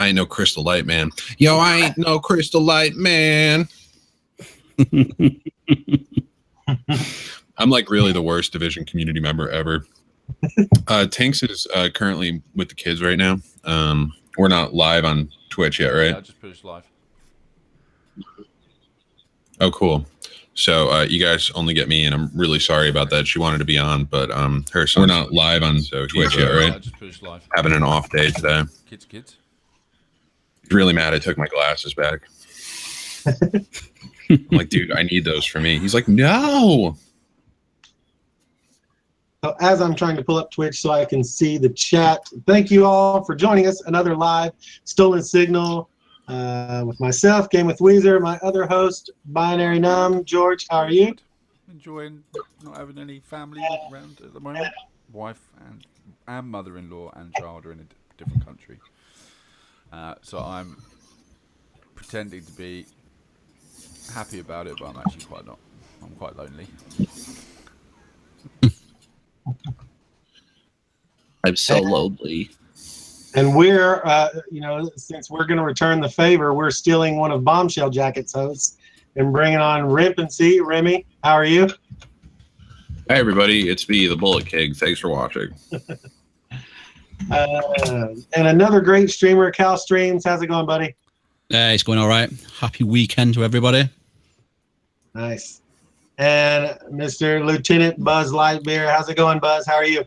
I ain't no Crystal Light man. Yo, I ain't no Crystal Light man. I'm like really the worst Division community member ever. Tanks is currently with the kids right now. We're not live on Twitch yet, right? Yeah, I just pushed live. Oh, cool. So you guys only get me, and I'm really sorry about that. She wanted to be on, but her son. We're not live on Twitch yet, right? Yeah, I just pushed live. Having an off day today. Kids. He's really mad I took my glasses back. I'm like, dude, I need those for me. He's like, no. So as I'm trying to pull up Twitch so I can see the chat, thank you all for joining us. Another live Stolen Signal with myself, Game with Weezer, my other host, Binary Numb. George, how are you? Enjoying not having any family around at the moment. Wife and mother-in-law and child are in a different country. So I'm pretending to be happy about it, but I'm actually quite not. I'm quite lonely. I'm so lonely. And we're, since we're going to return the favor, we're stealing one of Bombshell Jacket's hosts and bringing on Rimp and C. Remy, how are you? Hey, everybody. It's me, the Bullet King. Thanks for watching. And another great streamer, Cal Streams. How's it going, buddy? It's going all right. Happy weekend to everybody. Nice. And Mr. Lieutenant Buzz Lightbeer. How's it going, Buzz? How are you?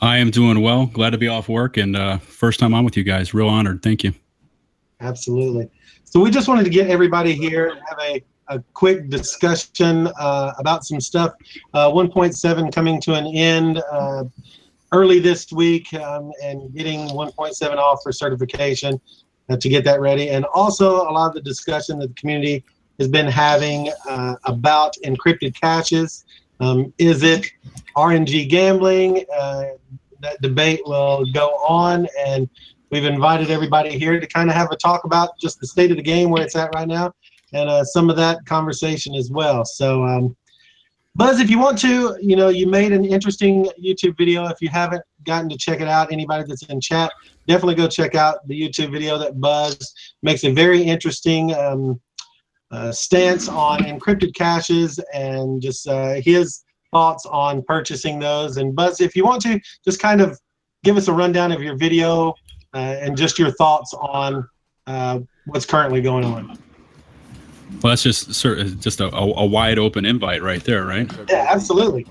I am doing well. Glad to be off work and first time on with you guys. Real honored. Thank you. Absolutely. So we just wanted to get everybody here and have a quick discussion about some stuff. 1.7 coming to an end early this week and getting 1.7 off for certification to get that ready. And also a lot of the discussion that the community has been having about encrypted caches. Is it RNG gambling? That debate will go on, and we've invited everybody here to kind of have a talk about just the state of the game, where it's at right now, and some of that conversation as well. So, Buzz, if you want to, you made an interesting YouTube video. If you haven't gotten to check it out, anybody that's in chat, definitely go check out the YouTube video that Buzz makes a very interesting stance on encrypted caches and just his thoughts on purchasing those. And Buzz, if you want to, just kind of give us a rundown of your video and just your thoughts on what's currently going on. Well, that's just a wide open invite right there, right? Yeah, absolutely.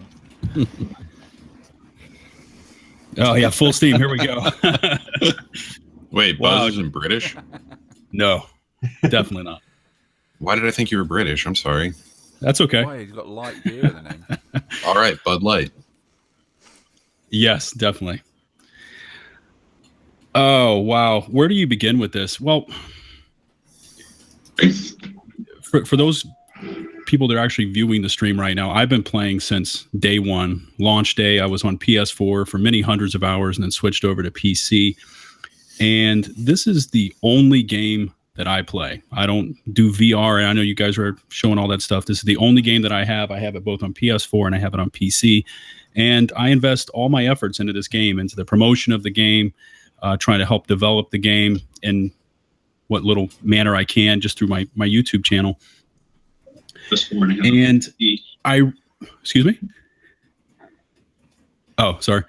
Oh yeah, full steam. Here we go. Wait, Buzz isn't British? No, definitely not. Why did I think you were British? I'm sorry. That's okay. Why, he's got Light Beer in the name. All right, Bud Light. Yes, definitely. Oh, wow. Where do you begin with this? Well, for those people that are actually viewing the stream right now, I've been playing since day one. Launch day, I was on PS4 for many hundreds of hours and then switched over to PC. And this is the only game that I play. I don't do VR, and I know you guys are showing all that stuff. This is the only game that I have. I have it both on PS4 and I have it on PC. And I invest all my efforts into this game, into the promotion of the game, trying to help develop the game in what little manner I can just through my YouTube channel. And excuse me? Oh, sorry.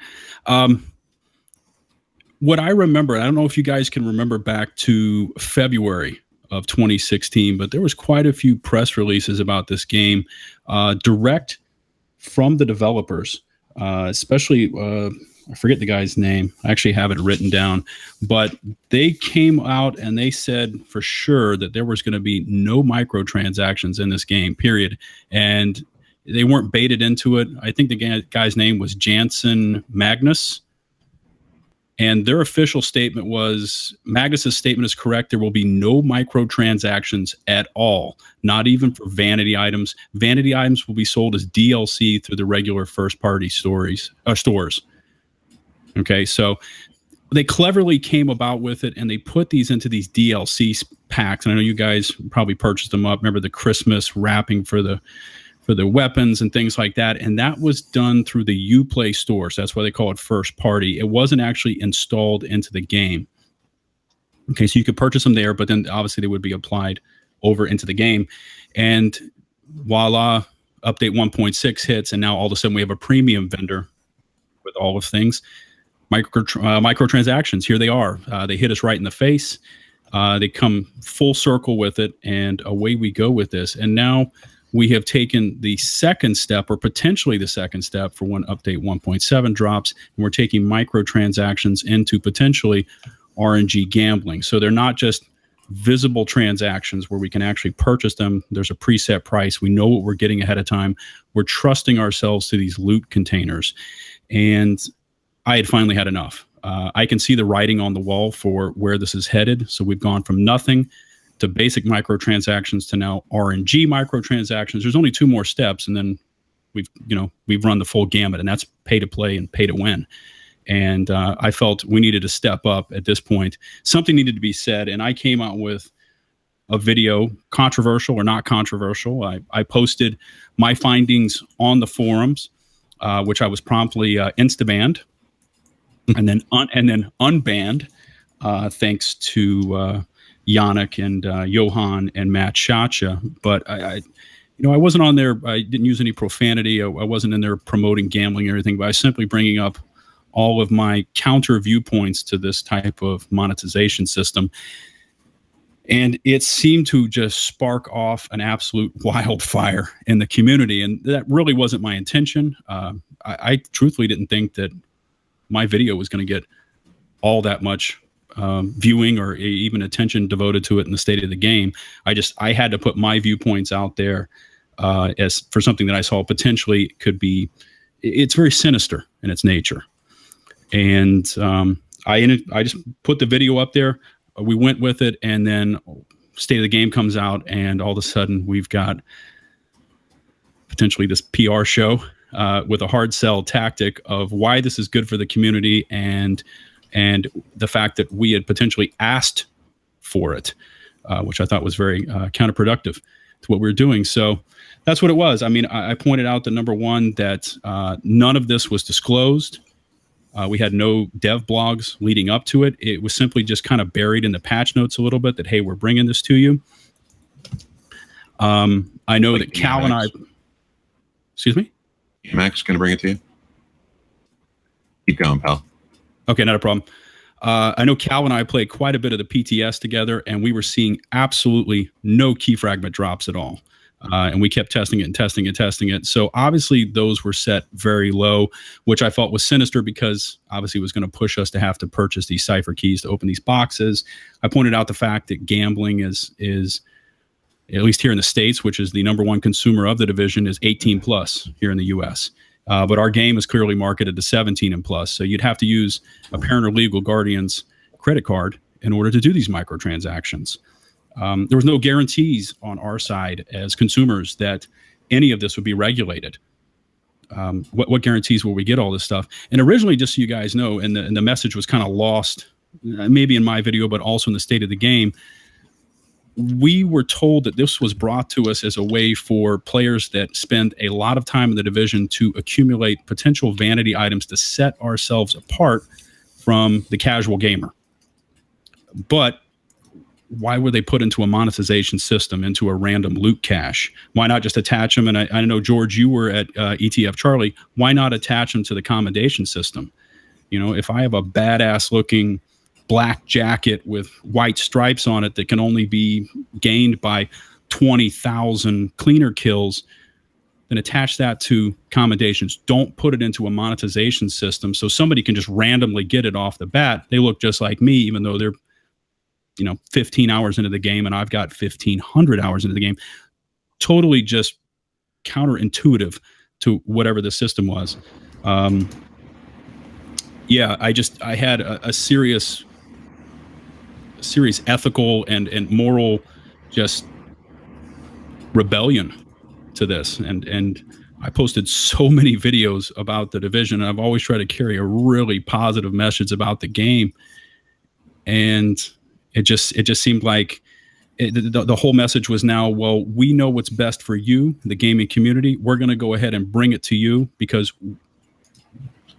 What I remember, I don't know if you guys can remember back to February of 2016, but there was quite a few press releases about this game, direct from the developers, especially, I forget the guy's name. I actually have it written down, but they came out and they said for sure that there was going to be no microtransactions in this game, period. And they weren't baited into it. I think the guy's name was Jansen Magnus. And their official statement was, Magnus's statement is correct. There will be no microtransactions at all, not even for vanity items. Vanity items will be sold as DLC through the regular first-party stores. Okay, so they cleverly came about with it, and they put these into these DLC packs. And I know you guys probably purchased them up. Remember the Christmas wrapping for the weapons and things like that. And that was done through the Uplay store. So that's why they call it first party. It wasn't actually installed into the game. Okay, so you could purchase them there, but then obviously they would be applied over into the game. And voila, update 1.6 hits, and now all of a sudden we have a premium vendor with all of things. Microtransactions, here they are. They hit us right in the face. They come full circle with it, and away we go with this. And now we have taken the second step, or potentially the second step, for when update 1.7 drops, and we're taking microtransactions into potentially RNG gambling. So they're not just visible transactions where we can actually purchase them. There's a preset price. We know what we're getting ahead of time. We're trusting ourselves to these loot containers. And I had finally had enough. I can see the writing on the wall for where this is headed. So we've gone from nothing to basic microtransactions to now RNG microtransactions. There's only 2 more steps, and then we've run the full gamut, and that's pay to play and pay to win. And I felt we needed to step up at this point. Something needed to be said, and I came out with a video, controversial or not controversial. I posted my findings on the forums, which I was promptly insta-banned and then unbanned, thanks to Yannick and Johan and Matt Shacha. But I wasn't on there. I didn't use any profanity. I wasn't in there promoting gambling or anything, but I was simply bringing up all of my counter viewpoints to this type of monetization system. And it seemed to just spark off an absolute wildfire in the community. And that really wasn't my intention. I truthfully didn't think that my video was going to get all that much viewing or even attention devoted to it in the state of the game. I had to put my viewpoints out there as for something that I saw potentially could be, it's very sinister in its nature. And I just put the video up there. We went with it, and then State of the Game comes out, and all of a sudden we've got potentially this PR show with a hard sell tactic of why this is good for the community, and the fact that we had potentially asked for it, which I thought was very counterproductive to what we were doing. So that's what it was. I mean, I pointed out that, number one, that none of this was disclosed. We had no dev blogs leading up to it. It was simply just kind of buried in the patch notes a little bit that, hey, we're bringing this to you. I know that Cal and I... Excuse me? Max going to bring it to you? Keep going, pal. Okay, not a problem. I know Cal and I played quite a bit of the PTS together, and we were seeing absolutely no key fragment drops at all. And we kept testing it and testing it. So obviously those were set very low, which I felt was sinister because obviously it was going to push us to have to purchase these cipher keys to open these boxes. I pointed out the fact that gambling is at least here in the States, which is the number one consumer of the division, is 18 plus here in the US. But our game is clearly marketed to 17 and plus. So you'd have to use a parent or legal guardian's credit card in order to do these microtransactions. There was no guarantees on our side as consumers that any of this would be regulated. What guarantees will we get all this stuff? And originally, just so you guys know, and the message was kind of lost, maybe in my video, but also in the State of the Game, we were told that this was brought to us as a way for players that spend a lot of time in the division to accumulate potential vanity items to set ourselves apart from the casual gamer. But why were they put into a monetization system, into a random loot cache? Why not just attach them? And I know, George, you were at ETF Charlie. Why not attach them to the commendation system? You know, if I have a badass looking black jacket with white stripes on it that can only be gained by 20,000 cleaner kills, then attach that to commendations. Don't put it into a monetization system so somebody can just randomly get it off the bat. They look just like me, even though they're 15 hours into the game and I've got 1,500 hours into the game. Totally just counterintuitive to whatever the system was. I had a serious ethical and moral just rebellion to this. And I posted so many videos about the division, and I've always tried to carry a really positive message about the game. And it just seemed like the whole message was now, well, we know what's best for you, the gaming community. We're going to go ahead and bring it to you because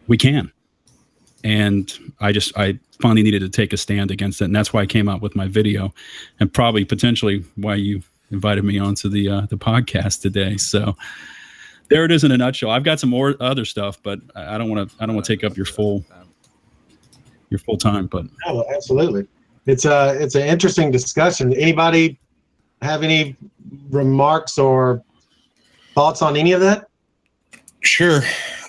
we can. and I finally needed to take a stand against it, and that's why I came out with my video, and probably potentially why you invited me onto the podcast today. So there it is in a nutshell. I've got some more other stuff, but I don't want to take up your full time. But oh, absolutely, it's an interesting discussion. Anybody have any remarks or thoughts on any of that? Sure.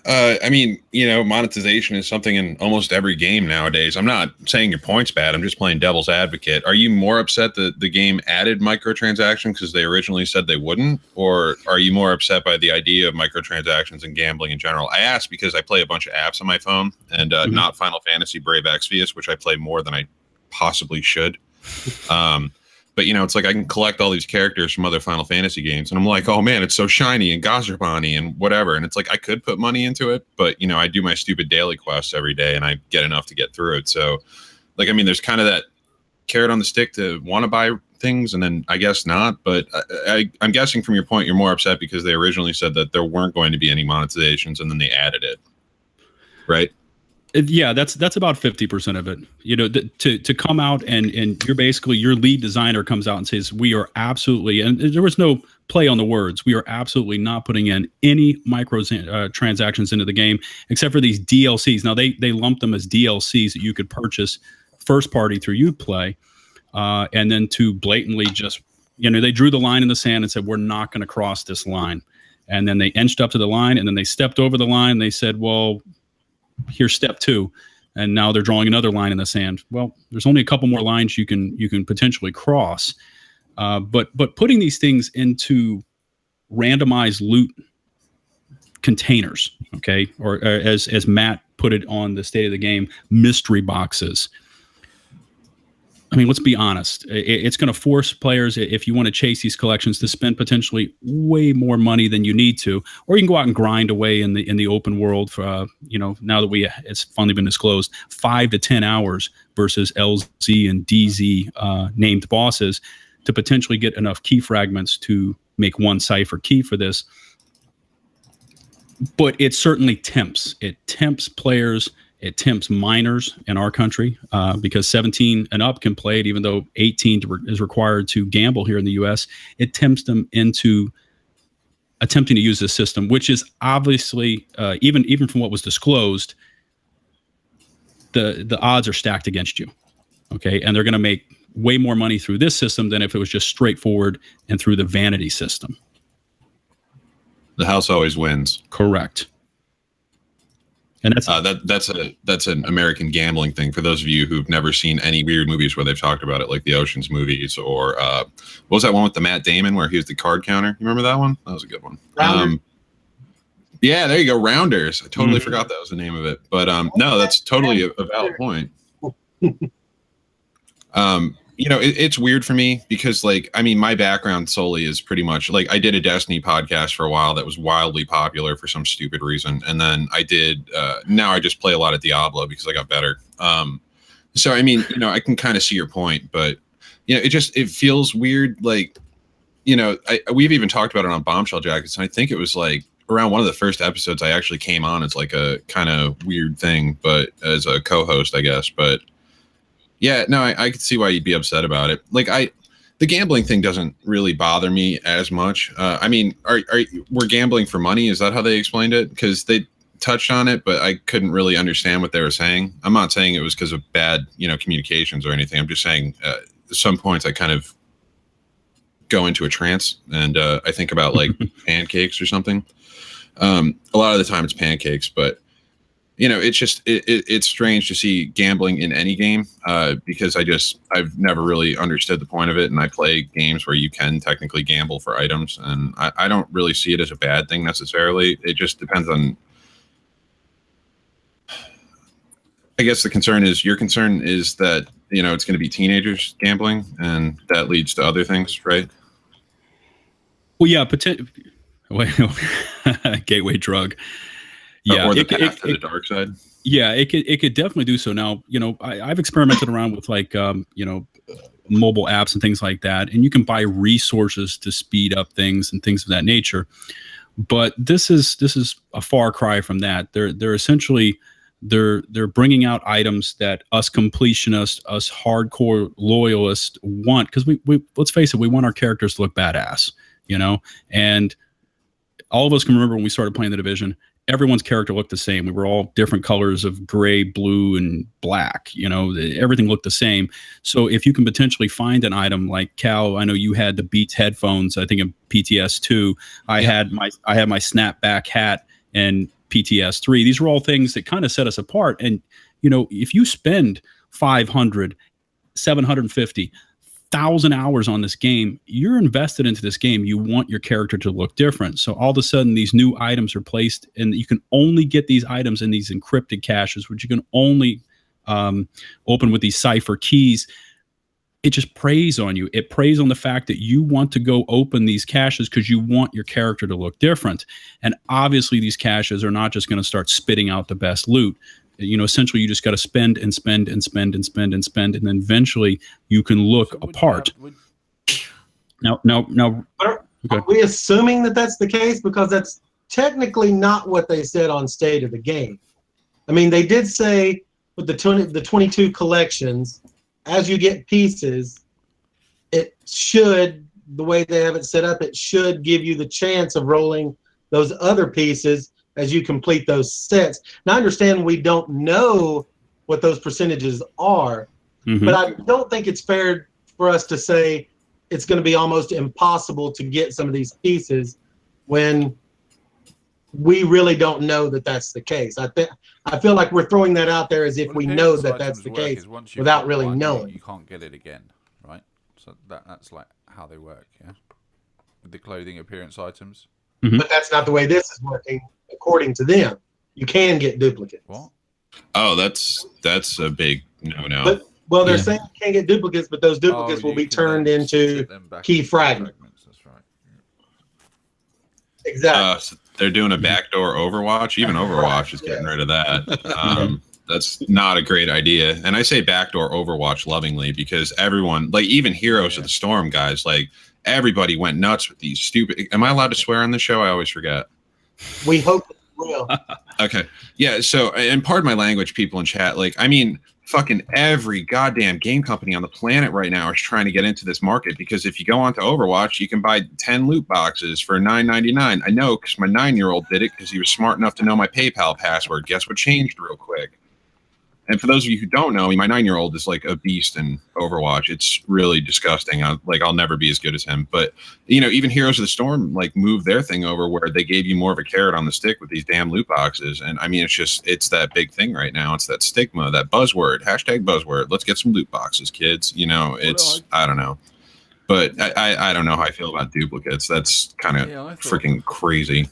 I mean, monetization is something in almost every game nowadays. I'm not saying your point's bad. I'm just playing devil's advocate. Are you more upset that the game added microtransactions because they originally said they wouldn't? Or are you more upset by the idea of microtransactions and gambling in general? I ask because I play a bunch of apps on my phone and not Final Fantasy Brave Exvius, which I play more than I possibly should. But, it's like I can collect all these characters from other Final Fantasy games. And I'm like, oh, man, it's so shiny and Gazarbani and whatever. And it's like I could put money into it. But, I do my stupid daily quests every day and I get enough to get through it. So, there's kind of that carrot on the stick to want to buy things. And then I guess not. But I'm guessing from your point, you're more upset because they originally said that there weren't going to be any monetizations and then they added it. Right? Yeah, that's about 50% of it. To come out and you're basically, your lead designer comes out and says, we are absolutely, and there was no play on the words, we are absolutely not putting in any micro transactions into the game except for these DLCs. Now they lump them as DLCs that you could purchase first party through Uplay, and then to blatantly just, they drew the line in the sand and said, we're not going to cross this line. And then they inched up to the line and then they stepped over the line. And they said, well, here's step 2, and now they're drawing another line in the sand. Well, there's only a couple more lines you can potentially cross, but putting these things into randomized loot containers, okay, or as Matt put it on the State of the Game, mystery boxes. I mean, let's be honest. It's going to force players, if you want to chase these collections, to spend potentially way more money than you need to, or you can go out and grind away in the open world for, now that it's finally been disclosed, 5 to 10 hours versus LZ and DZ named bosses to potentially get enough key fragments to make one cipher key for this. But it certainly tempts. It tempts players. It tempts minors in our country because 17 and up can play it, even though 18 is required to gamble here in the U.S. It tempts them into attempting to use this system, which is obviously, even from what was disclosed, the odds are stacked against you. Okay, and they're going to make way more money through this system than if it was just straightforward and through the vanity system. The house always wins. Correct. And that's an American gambling thing. For those of you who've never seen any weird movies where they've talked about it, like the Ocean's movies, or what was that one with the Matt Damon where he was the card counter? You remember that one? That was a good one. Yeah, there you go, Rounders. I totally forgot that was the name of it. But no, that's totally a valid point. It's weird for me because, my background solely is pretty much I did a Destiny podcast for a while that was wildly popular for some stupid reason. And then I did, now I just play a lot of Diablo because I got better. So, I can kind of see your point, but, it feels weird. We've even talked about it on Bombshell Jackets. And I think it was around one of the first episodes I actually came on as a kind of weird thing, but as a co-host, I guess. But yeah, no, I could see why you'd be upset about it. The gambling thing doesn't really bother me as much. We're gambling for money? Is that how they explained it? Because they touched on it, but I couldn't really understand what they were saying. I'm not saying it was because of bad, communications or anything. I'm just saying at some points I kind of go into a trance and I think about pancakes or something. A lot of the time it's pancakes, but it's just it's strange to see gambling in any game because I've never really understood the point of it, and I play games where you can technically gamble for items, and I don't really see it as a bad thing necessarily. It just depends on. I guess your concern is that it's going to be teenagers gambling, and that leads to other things, right? Well, yeah, gateway drug. Yeah, or the path to the dark side. Yeah, it could definitely do so. Now, I've experimented around with mobile apps and things like that, and you can buy resources to speed up things and things of that nature. But this is a far cry from that. They're essentially they're bringing out items that us completionists, us hardcore loyalists want, because we let's face it, we want our characters to look badass, and all of us can remember when we started playing the Division, everyone's character looked the same. We were all different colors of gray, blue, and black. Everything looked the same. So if you can potentially find an item like Cal, I know you had the Beats headphones, I think in PTS 2. I had my snapback hat and PTS 3. These were all things that kind of set us apart. And if you spend 500, 750, 1,000 hours on this game, you're invested into this game. You want your character to look different. So all of a sudden, these new items are placed, and you can only get these items in these encrypted caches, which you can only open with these cipher keys. It just preys on you. It preys on the fact that you want to go open these caches because you want your character to look different. And obviously, these caches are not just going to start spitting out the best loot. Essentially, you just got to spend and spend and spend and spend and spend, and then eventually you can look apart. Now. Are we assuming that that's the case? Because that's technically not what they said on State of the Game. I mean, they did say with the 22 collections, as you get pieces, it should, the way they have it set up, it should give you the chance of rolling those other pieces as you complete those sets. Now, I understand we don't know what those percentages are, but I don't think it's fair for us to say it's going to be almost impossible to get some of these pieces when we really don't know that that's the case. I feel like we're throwing that out there as if we know that that's the case without really knowing. You can't get it again, right? So that's like how they work, yeah? With the clothing appearance items. But that's not the way this is working, according to them. You can get duplicates. What? Oh, that's a big no. But they're saying you can't get duplicates, but those duplicates will be turned into key fragments. That's right. Exactly. So they're doing a backdoor Overwatch. Even Overwatch is getting rid of that. That's not a great idea. And I say backdoor Overwatch lovingly because everyone, like even Heroes of the Storm guys, like everybody went nuts with these stupid. Am I allowed to swear on this show? I always forget. We hope it will. Okay. Yeah. So, and pardon my language, people in chat. Like, I mean, fucking every goddamn game company on the planet right now is trying to get into this market because if you go onto Overwatch, you can buy 10 loot boxes for $9.99. I know because my 9-year-old did it because he was smart enough to know my PayPal password. Guess what changed real quick? And for those of you who don't know, my 9-year-old is like a beast in Overwatch. It's really disgusting. I'll never be as good as him. But, even Heroes of the Storm, like, moved their thing over where they gave you more of a carrot on the stick with these damn loot boxes. And, I mean, it's that big thing right now. It's that stigma, that buzzword, #buzzword. Let's get some loot boxes, kids. I don't know. But I don't know how I feel about duplicates. That's kind of freaking crazy.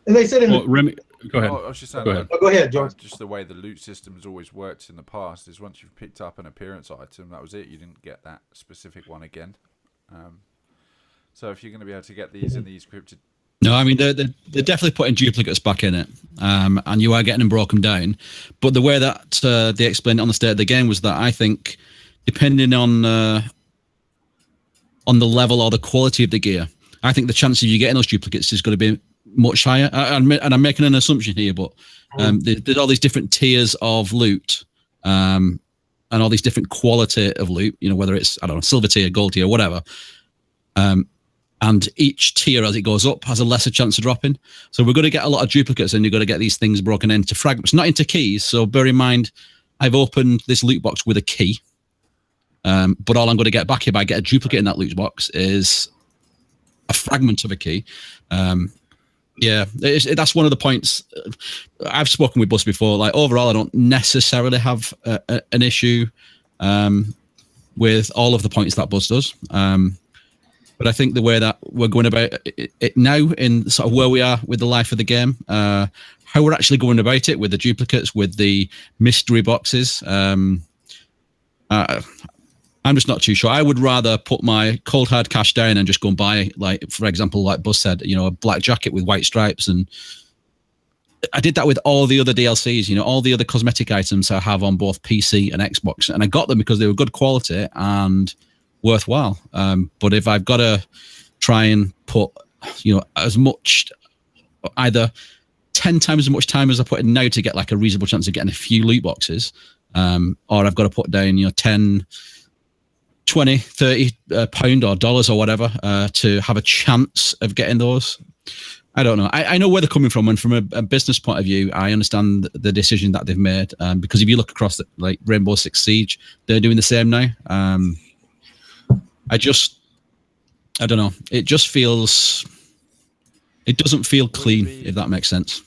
And they said Remy, go ahead. I was just saying, go ahead. Go ahead, George. Just the way the loot system has always worked in the past is once you've picked up an appearance item, that was it. You didn't get that specific one again. So if you're going to be able to get these in these cryptid... No, I mean, they're definitely putting duplicates back in it, and you are getting them broken down. But the way that they explained it on the State of the Game was that I think, depending on the level or the quality of the gear, I think the chance of you getting those duplicates is going to be much higher. And I'm making an assumption here, but there's all these different tiers of loot, and all these different quality of loot. Whether it's silver tier, gold tier, whatever. And each tier, as it goes up, has a lesser chance of dropping. So we're going to get a lot of duplicates, and you're going to get these things broken into fragments, not into keys. So bear in mind, I've opened this loot box with a key, but all I'm going to get back if I get a duplicate in that loot box is a fragment of a key. Yeah, that's one of the points. I've spoken with Buzz before. Like, overall, I don't necessarily have an issue with all of the points that Buzz does. But I think the way that we're going about it now, in sort of where we are with the life of the game, how we're actually going about it with the duplicates, with the mystery boxes, I'm just not too sure. I would rather put my cold hard cash down and just go and buy, like, for example, like Buzz said, a black jacket with white stripes. And I did that with all the other DLCs, all the other cosmetic items I have on both PC and Xbox. And I got them because they were good quality and worthwhile. But if I've got to try and put, as much either 10 times as much time as I put in now to get like a reasonable chance of getting a few loot boxes, or I've got to put down 10, 20, 30 pound or dollars or whatever to have a chance of getting those. I don't know. I know where they're coming from, and from a business point of view, I understand the decision that they've made. Because if you look across like Rainbow Six Siege, they're doing the same now. I don't know. It just feels. It doesn't feel clean, if that makes sense.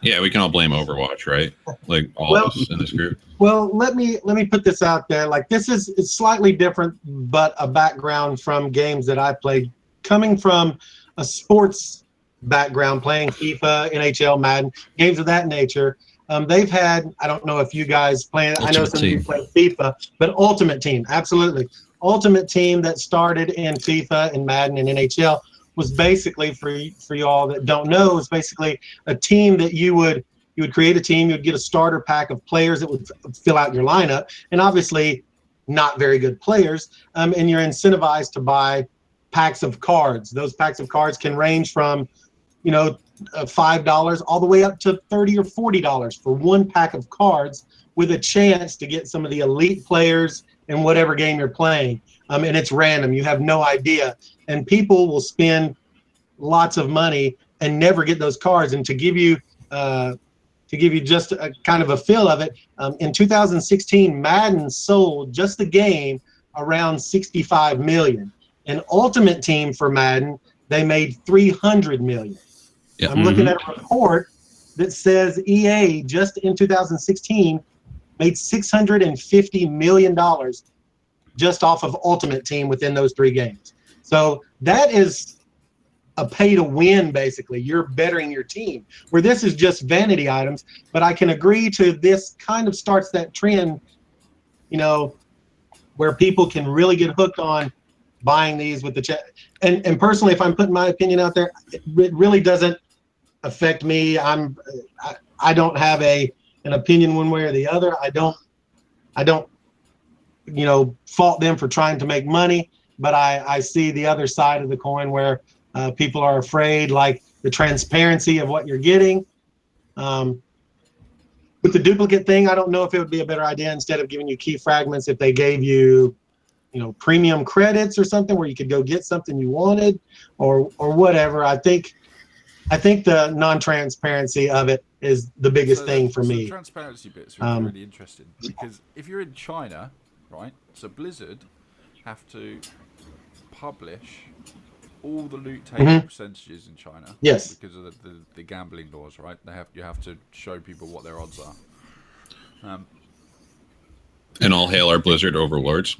Yeah, we can all blame Overwatch, right? Like all of us in this group. Well, let me put this out there. Like it's slightly different, but a background from games that I played, coming from a sports background, playing FIFA, NHL, Madden, games of that nature. They've had, I don't know if you guys play, I know some of you play FIFA, but Ultimate Team, absolutely. Ultimate Team that started in FIFA and Madden and NHL was basically, for you all that don't know, is basically a team that you would create a team, you would get a starter pack of players that would fill out your lineup, and obviously not very good players, and you're incentivized to buy packs of cards. Those packs of cards can range from $5 all the way up to $30 or $40 for one pack of cards, with a chance to get some of the elite players in whatever game you're playing. And it's random. You have no idea. And people will spend lots of money and never get those cards. And to give you just a kind of a feel of it, in 2016, Madden sold just the game around 65 million. An Ultimate Team for Madden, they made 300 million. Yeah. I'm looking at a report that says EA just in 2016 made $650 million just off of Ultimate Team within those 3 games. So that is a pay to win, basically. You're bettering your team, where this is just vanity items. But I can agree to this kind of starts that trend, where people can really get hooked on buying these with the chat. And personally, if I'm putting my opinion out there, it really doesn't affect me. I don't have an opinion one way or the other. I don't fault them for trying to make money, but I see the other side of the coin where people are afraid, like the transparency of what you're getting. With the duplicate thing, I don't know if it would be a better idea, instead of giving you key fragments, if they gave you premium credits or something where you could go get something you wanted, or whatever. I think the non-transparency of it is the biggest thing for me. The transparency bits are really interesting, because if you're in China, right, so Blizzard have to publish all the loot table percentages in China. Yes. Because of the gambling laws, right? You have to show people what their odds are. And all hail our Blizzard overlords.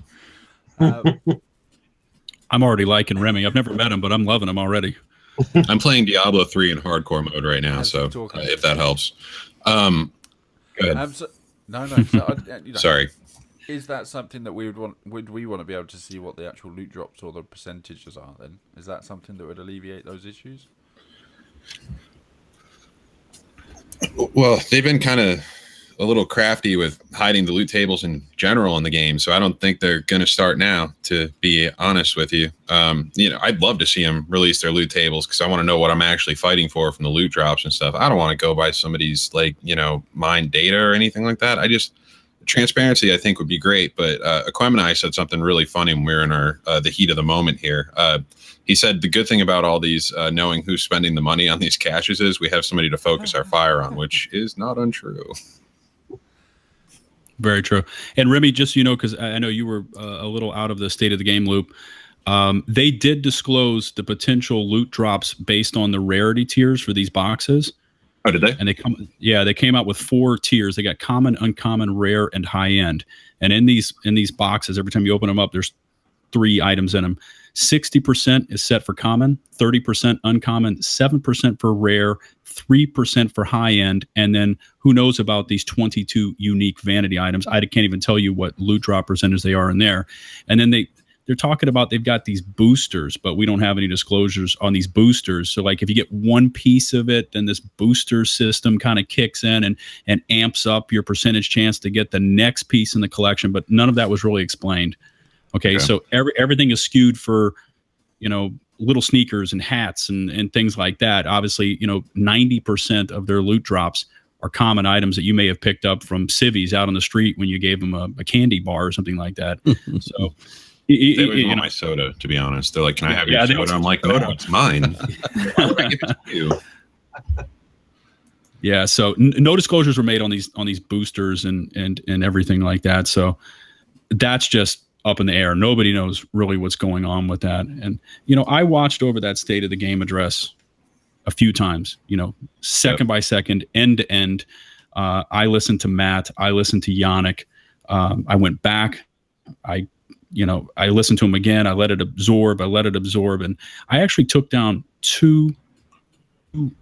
I'm already liking Remy. I've never met him, but I'm loving him already. I'm playing Diablo 3 in hardcore mode right now, so if that helps. Go ahead. Sorry. Is that something that we would want? Would we want to be able to see what the actual loot drops or the percentages are? Then is that something that would alleviate those issues? Well, they've been kind of a little crafty with hiding the loot tables in general in the game, so I don't think they're going to start now, to be honest with you. I'd love to see them release their loot tables, because I want to know what I'm actually fighting for from the loot drops and stuff. I don't want to go by somebody's mine data or anything like that. Transparency, I think, would be great. But Aquem and I said something really funny when we were in the heat of the moment here. He said the good thing about all these knowing who's spending the money on these caches is we have somebody to focus our fire on, which is not untrue. Very true. And Remy, just because I know you were a little out of the state of the game loop, they did disclose the potential loot drops based on the rarity tiers for these boxes. Oh, did they? And they came out with 4 tiers. They got common, uncommon, rare, and high end. And in these boxes, every time you open them up, there's 3 items in them. 60% is set for common, 30% uncommon, 7% for rare, 3% for high end, and then who knows about these 22 unique vanity items. I can't even tell you what loot drop percentage they are in there. And then they're talking about they've got these boosters, but we don't have any disclosures on these boosters. So like if you get one piece of it, then this booster system kind of kicks in and amps up your percentage chance to get the next piece in the collection. But none of that was really explained. Okay. So everything is skewed for, little sneakers and hats and things like that. Obviously, 90% of their loot drops are common items that you may have picked up from civvies out on the street when you gave them a candy bar or something like that. So they would want my soda, to be honest. They're like, "Can I have your soda?" I'm like, "No, it's mine." Why would I give it to you? Yeah, so no disclosures were made on these boosters and everything like that. So that's just up in the air. Nobody knows really what's going on with that. And I watched over that State of the Game address a few times. Second by second, end to end. I listened to Matt. I listened to Yannick. I went back. I listened to him again. I let it absorb. And I actually took down two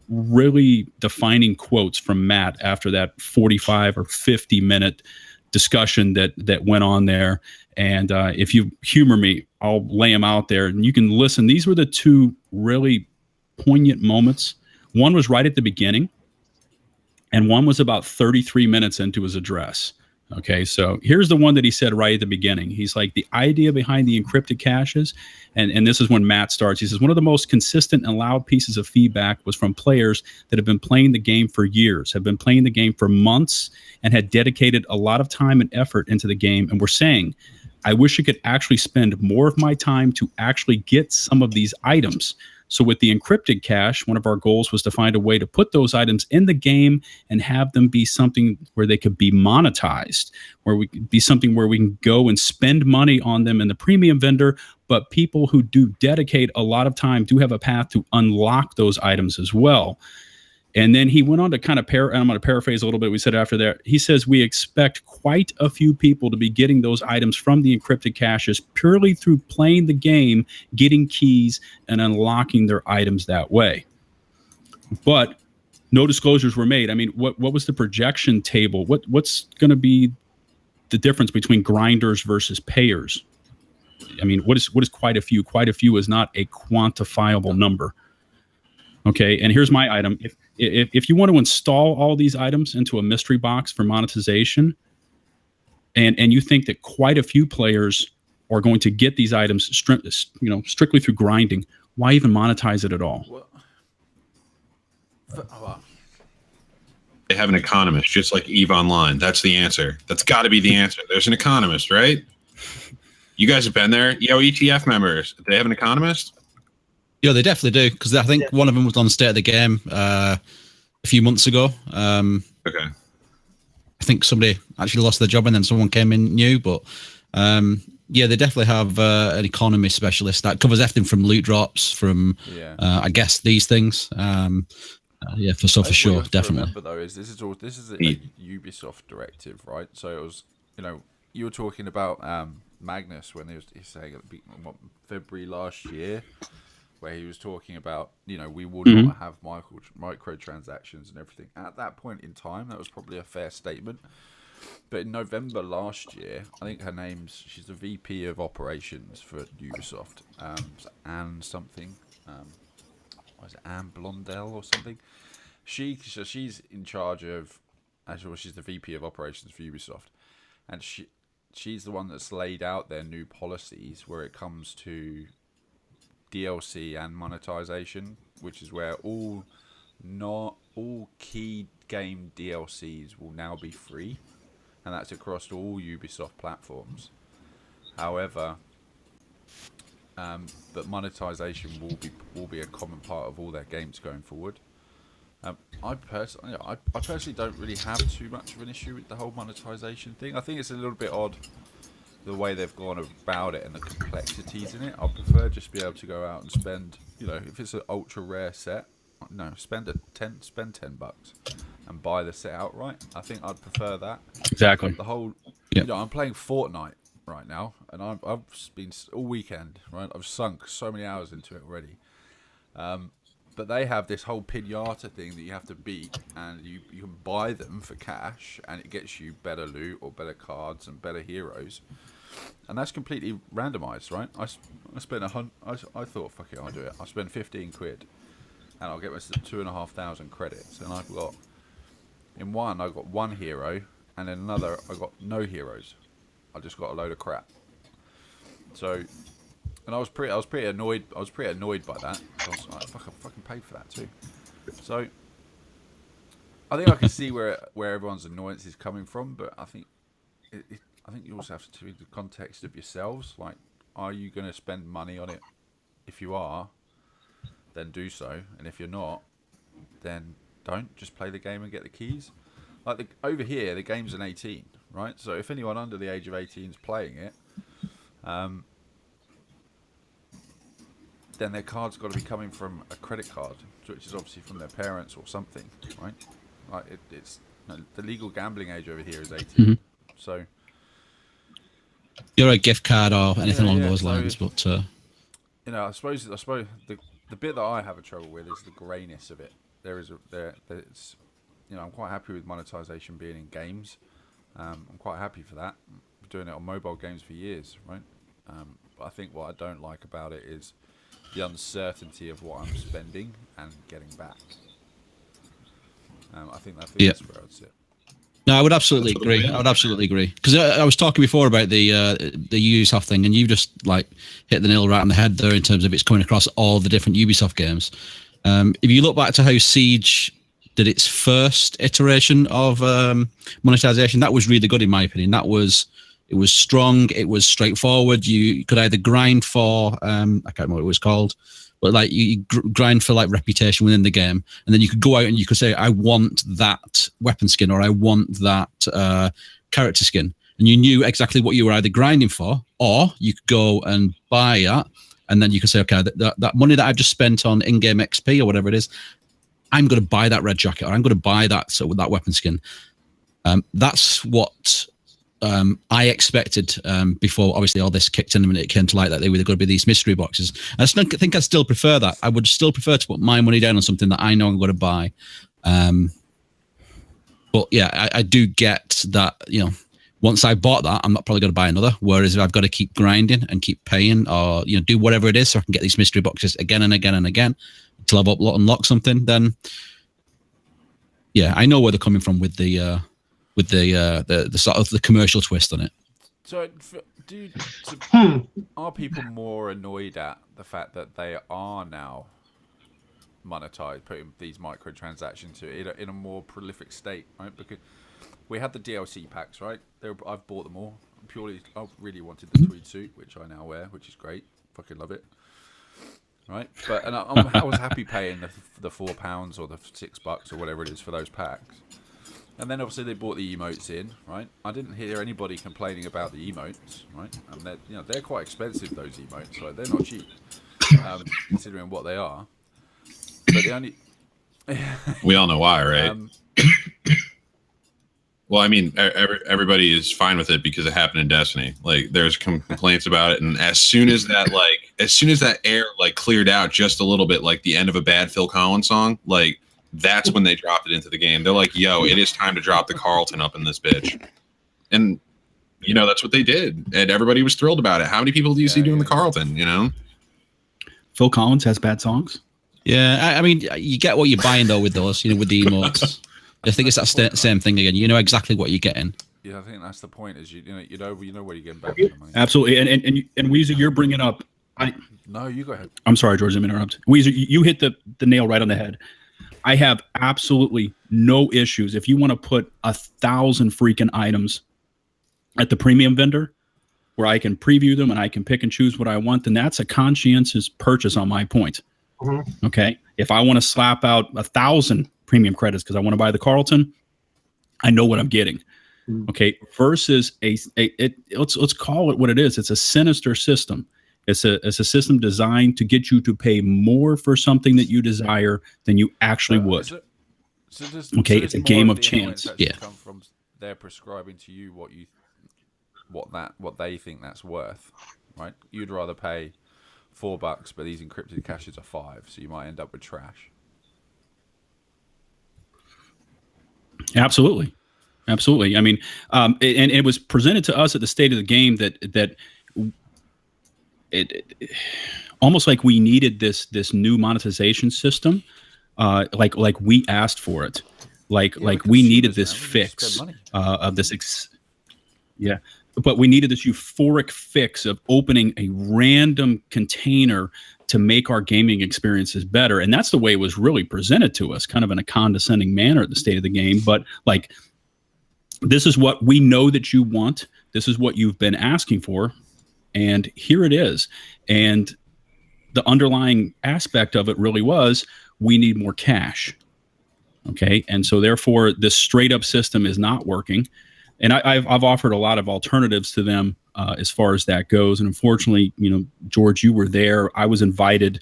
really defining quotes from Matt after that 45 or 50 minute discussion that went on there. And if you humor me, I'll lay them out there and you can listen. These were the two really poignant moments. One was right at the beginning, and one was about 33 minutes into his address. Okay, so here's the one that he said right at the beginning. He's like, the idea behind the encrypted caches, and this is when Matt starts. He says, one of the most consistent and loud pieces of feedback was from players that have been playing the game for years, have been playing the game for months, and had dedicated a lot of time and effort into the game, and were saying, I wish I could actually spend more of my time to actually get some of these items. So with the encrypted cache, one of our goals was to find a way to put those items in the game and have them be something where they could be monetized, where we could be something where we can go and spend money on them in the premium vendor, but people who do dedicate a lot of time do have a path to unlock those items as well. And then he went on to kind of and I'm going to paraphrase a little bit. We said after that, he says, we expect quite a few people to be getting those items from the encrypted caches purely through playing the game, getting keys, and unlocking their items that way. But no disclosures were made. I mean, what was the projection table? What's going to be the difference between grinders versus payers? I mean, what is quite a few? Quite a few is not a quantifiable number. Okay, and here's my item. If you want to install all these items into a mystery box for monetization, and you think that quite a few players are going to get these items strictly through grinding, why even monetize it at all? They have an economist, just like EVE Online. That's the answer. That's got to be the answer. There's an economist, right? You guys have been there. ETF members, do they have an economist? Yeah, they definitely do, because I think one of them was on State of the Game a few months ago. Okay. I think somebody actually lost their job and then someone came in new, but yeah, they definitely have an economy specialist that covers everything from loot drops, from I guess these things. Yeah, for sure, definitely. Remember though, this is a Ubisoft directive, right? So it was, you were talking about Magnus when he's saying at February last year, where he was talking about, we would not have microtransactions and everything. At that point in time, that was probably a fair statement. But in November last year, I think she's the VP of operations for Ubisoft, Anne something, was it Anne Blondell or something? She's in charge of, she's the VP of operations for Ubisoft, and she's the one that's laid out their new policies where it comes to DLC and monetization, which is where all key game DLCs will now be free, and that's across all Ubisoft platforms. However, but monetization will be a common part of all their games going forward. I personally don't really have too much of an issue with the whole monetization thing. I think it's a little bit odd the way they've gone about it and the complexities in it. I prefer just be able to go out and spend, if it's an ultra rare set, spend $10 and buy the set outright. I think I'd prefer that. Exactly. The whole, I'm playing Fortnite right now, and I've been all weekend, right? I've sunk so many hours into it already. But they have this whole pinata thing that you have to beat, and you can buy them for cash, and it gets you better loot or better cards and better heroes. And that's completely randomized, right? I spent I thought, fuck it, I'll do it. I'll spend 15 quid, and I'll get myself 2,500 credits. And I've got one hero, and then another, I got no heroes. I just got a load of crap. So And I was pretty annoyed. I was pretty annoyed by that. I was like, fuck, I fucking paid for that too. So I think I can see where everyone's annoyance is coming from, but I think I think you also have to read the context of yourselves. Like, are you going to spend money on it? If you are, then do so, and if you're not, then don't. Just play the game and get the keys. Like over here, the game's an 18, right? So if anyone under the age of 18 is playing it, then their card's got to be coming from a credit card, which is obviously from their parents or something, right? Like it's the legal gambling age over here is 18. Mm-hmm. So you're a gift card or anything along those lines, but you know, I suppose the bit that I have a trouble with is the grayness of it. There's you know, I'm quite happy with monetization being in games. I'm quite happy for that. I'm doing it on mobile games for years, right? But I think what I don't like about it is the uncertainty of what I'm spending and getting back. I think that's where I'd sit. No, I would absolutely agree. Because I was talking before about the Ubisoft thing, and you just like hit the nail right on the head there in terms of it's coming across all the different Ubisoft games. If you look back to how Siege did its first iteration of monetization, that was really good in my opinion. It was strong. It was straightforward. You could either grind for I can't remember what it was called, but like you grind for like reputation within the game, and then you could go out and you could say, I want that weapon skin or I want that character skin, and you knew exactly what you were either grinding for, or you could go and buy that, and then you could say, okay, that money that I've just spent on in-game XP or whatever it is, I'm going to buy that red jacket or I'm going to buy that that weapon skin. That's what I expected before obviously all this kicked in and it came to light that they were going to be these mystery boxes. I think I still prefer that. I would still prefer to put my money down on something that I know I'm going to buy. But yeah, I do get that, you know, once I bought that, I'm not probably going to buy another. Whereas if I've got to keep grinding and keep paying or, you know, do whatever it is so I can get these mystery boxes again and again and again until I've unlocked something, then yeah, I know where they're coming from with the sort of the commercial twist on it. So, are people more annoyed at the fact that they are now monetized, putting these microtransactions in a more prolific state, right? Because we had the DLC packs, right? I've bought them all. I really wanted the tweed suit, which I now wear, which is great. Fucking love it. Right, but I was happy paying the £4 or the $6 or whatever it is for those packs. And then obviously they brought the emotes in, right? I didn't hear anybody complaining about the emotes, right? And they're quite expensive, those emotes, so they're not cheap, considering what they are. But the only we all know why, right? Well, I mean, everybody is fine with it because it happened in Destiny. Like, there's complaints about it, and as soon as that air like cleared out just a little bit, like the end of a bad Phil Collins song, like that's when they dropped it into the game. They're like, "Yo, it is time to drop the Carlton up in this bitch," and you know that's what they did, and everybody was thrilled about it. How many people do you see doing the Carlton? You know, Phil Collins has bad songs. Yeah, I mean, you get what you're buying though with those, you know, with the emotes. I think it's that same thing again. You know exactly what you're getting. Yeah, I think that's the point. Is you know where you're getting back to the money. Absolutely, and Weezer, you're bringing up. No, you go ahead. I'm sorry, George. I'm interrupt. Weezer, you hit the nail right on the head. I have absolutely no issues if you want to put 1,000 freaking items at the premium vendor, where I can preview them and I can pick and choose what I want. Then that's a conscientious purchase on my point. Mm-hmm. Okay, if I want to slap out 1,000 premium credits because I want to buy the Carlton, I know what I'm getting. Okay, versus let's call it what it is. It's a sinister system. It's a system designed to get you to pay more for something that you desire than you actually would. It's a game of chance. Yeah, come from they're prescribing to you what they think that's worth, right? You'd rather pay $4, but these encrypted caches are $5, so you might end up with trash. Absolutely. I mean, and it was presented to us at the state of the game that it almost like we needed this new monetization system, like we asked for it, like we needed this fix of this. but we needed this euphoric fix of opening a random container to make our gaming experiences better. And that's the way it was really presented to us, kind of in a condescending manner at the state of the game. But like, this is what we know that you want. This is what you've been asking for. And here it is. And the underlying aspect of it really was, we need more cash. Okay. And so therefore this straight up system is not working. And I've offered a lot of alternatives to them as far as that goes. And unfortunately, George, you were there. I was invited.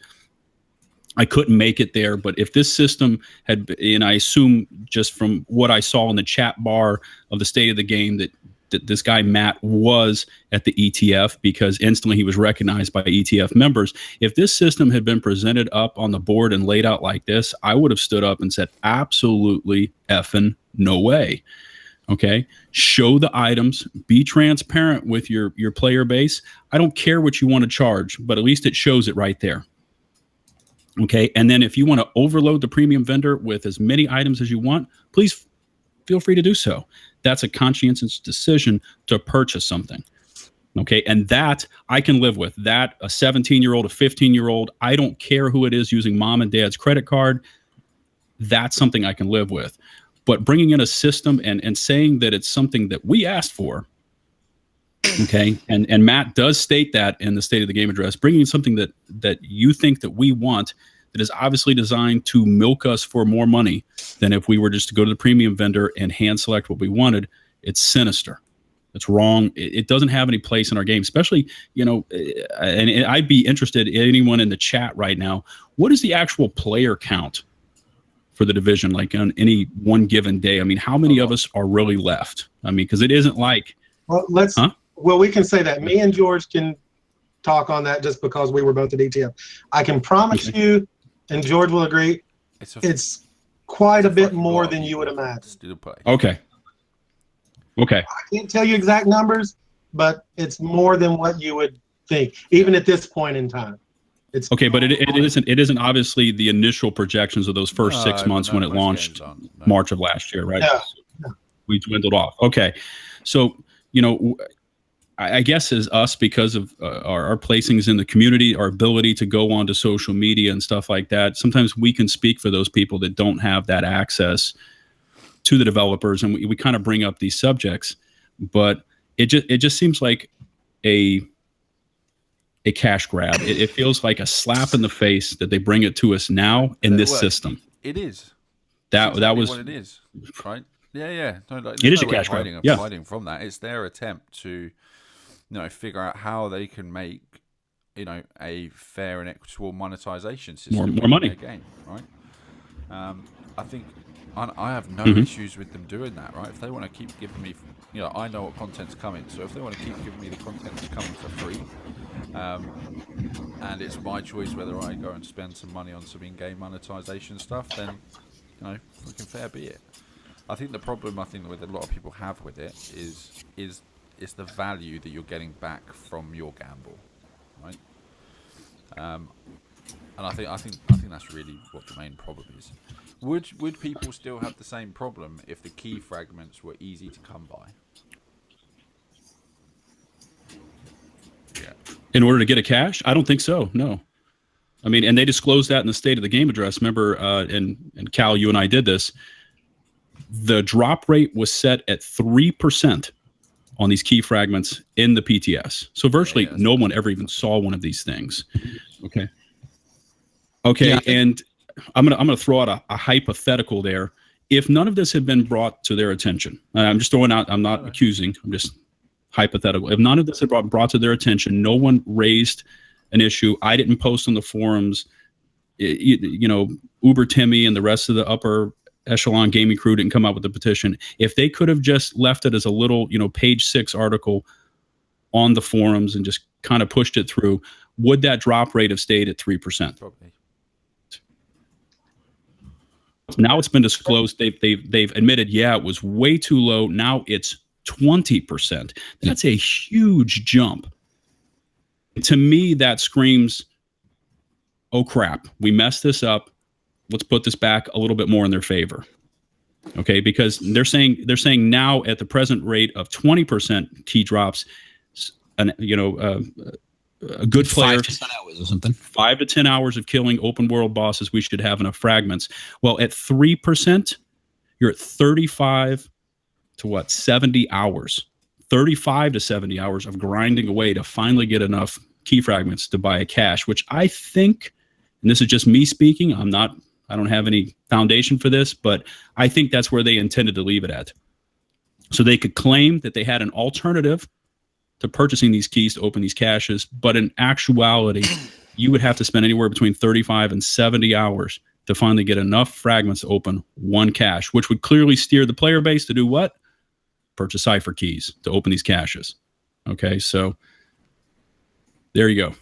I couldn't make it there. But if this system had, and I assume just from what I saw in the chat bar of the state of the game, that this guy Matt was at the ETF because instantly he was recognized by ETF members. If this system had been presented up on the board and laid out like this, I would have stood up and said, absolutely effing no way. Okay, show the items, be transparent with your player base. I don't care what you want to charge, but at least it shows it right there. Okay, and then if you want to overload the premium vendor with as many items as you want, please feel free to do so. That's a conscientious decision to purchase something. Okay, and that I can live with. That a 17-year-old, a 15-year-old, I don't care who it is using mom and dad's credit card. That's something I can live with. But bringing in a system and saying that it's something that we asked for, okay, and Matt does state that in the State of the Game address, bringing in something that you think that we want, that is obviously designed to milk us for more money than if we were just to go to the premium vendor and hand select what we wanted. It's sinister. It's wrong. It doesn't have any place in our game, especially, and I'd be interested in anyone in the chat right now. What is the actual player count for the division, like on any one given day? I mean, how many of us are really left? I mean, because it isn't like. Well, we can say that. Me and George can talk on that just because we were both at ETF. I can promise you, and George will agree, it's quite a bit more than you would imagine. Okay. Okay. I can't tell you exact numbers, but it's more than what you would think, even at this point in time. It's okay, but it isn't obviously the initial projections of those first 6 months when it launched March of last year, right? Yeah. We dwindled off. Okay. So, I guess as us, because of our placings in the community, our ability to go onto social media and stuff like that, sometimes we can speak for those people that don't have that access to the developers, and we kind of bring up these subjects, but it just seems like a cash grab. It feels like a slap in the face that they bring it to us now in this system. It is. That was what it is, right? Yeah. No, it is a cash grab. Hiding from that. It's their attempt to, figure out how they can make, a fair and equitable monetization system. More money. Game, right? I think I have no issues with them doing that, right? If they want to keep giving me, I know what content's coming, so if they want to keep giving me the content that's coming for free, and it's my choice whether I go and spend some money on some in-game monetization stuff, then, fucking fair be it. I think the problem with a lot of people have with it is the value that you're getting back from your gamble, right? And I think that's really what the main problem is. Would people still have the same problem if the key fragments were easy to come by? Yeah. In order to get a cache? I don't think so. No. I mean, and they disclosed that in the State of the Game address. Remember, and Cal, you and I did this. The drop rate was set at 3% on these key fragments in the PTS. So virtually no one ever even saw one of these things. Okay. Yeah, and I'm gonna throw out a hypothetical there. If none of this had been brought to their attention, I'm just throwing out, I'm not accusing, I'm just hypothetical. If none of this had brought to their attention, no one raised an issue. I didn't post on the forums. Uber Timmy and the rest of the upper echelon gaming crew didn't come out with the petition. If they could have just left it as a little, page 6 article on the forums and just kind of pushed it through, would that drop rate have stayed at 3%? Probably. Now it's been disclosed. They've admitted, it was way too low. Now it's 20%. That's a huge jump. To me, that screams, oh crap, we messed this up. Let's put this back a little bit more in their favor. Okay, because they're saying now at the present rate of 20% key drops, and a good player 5 to 10 hours or something. 5 to 10 hours of killing open world bosses, we should have enough fragments. Well, at 3%, you're at 35 to 70 hours. 35 to 70 hours of grinding away to finally get enough key fragments to buy a cache, which I think, and this is just me speaking, I don't have any foundation for this, but I think that's where they intended to leave it at. So they could claim that they had an alternative to purchasing these keys to open these caches, but in actuality, you would have to spend anywhere between 35 and 70 hours to finally get enough fragments to open one cache, which would clearly steer the player base to do what? Purchase cipher keys to open these caches. Okay, so there you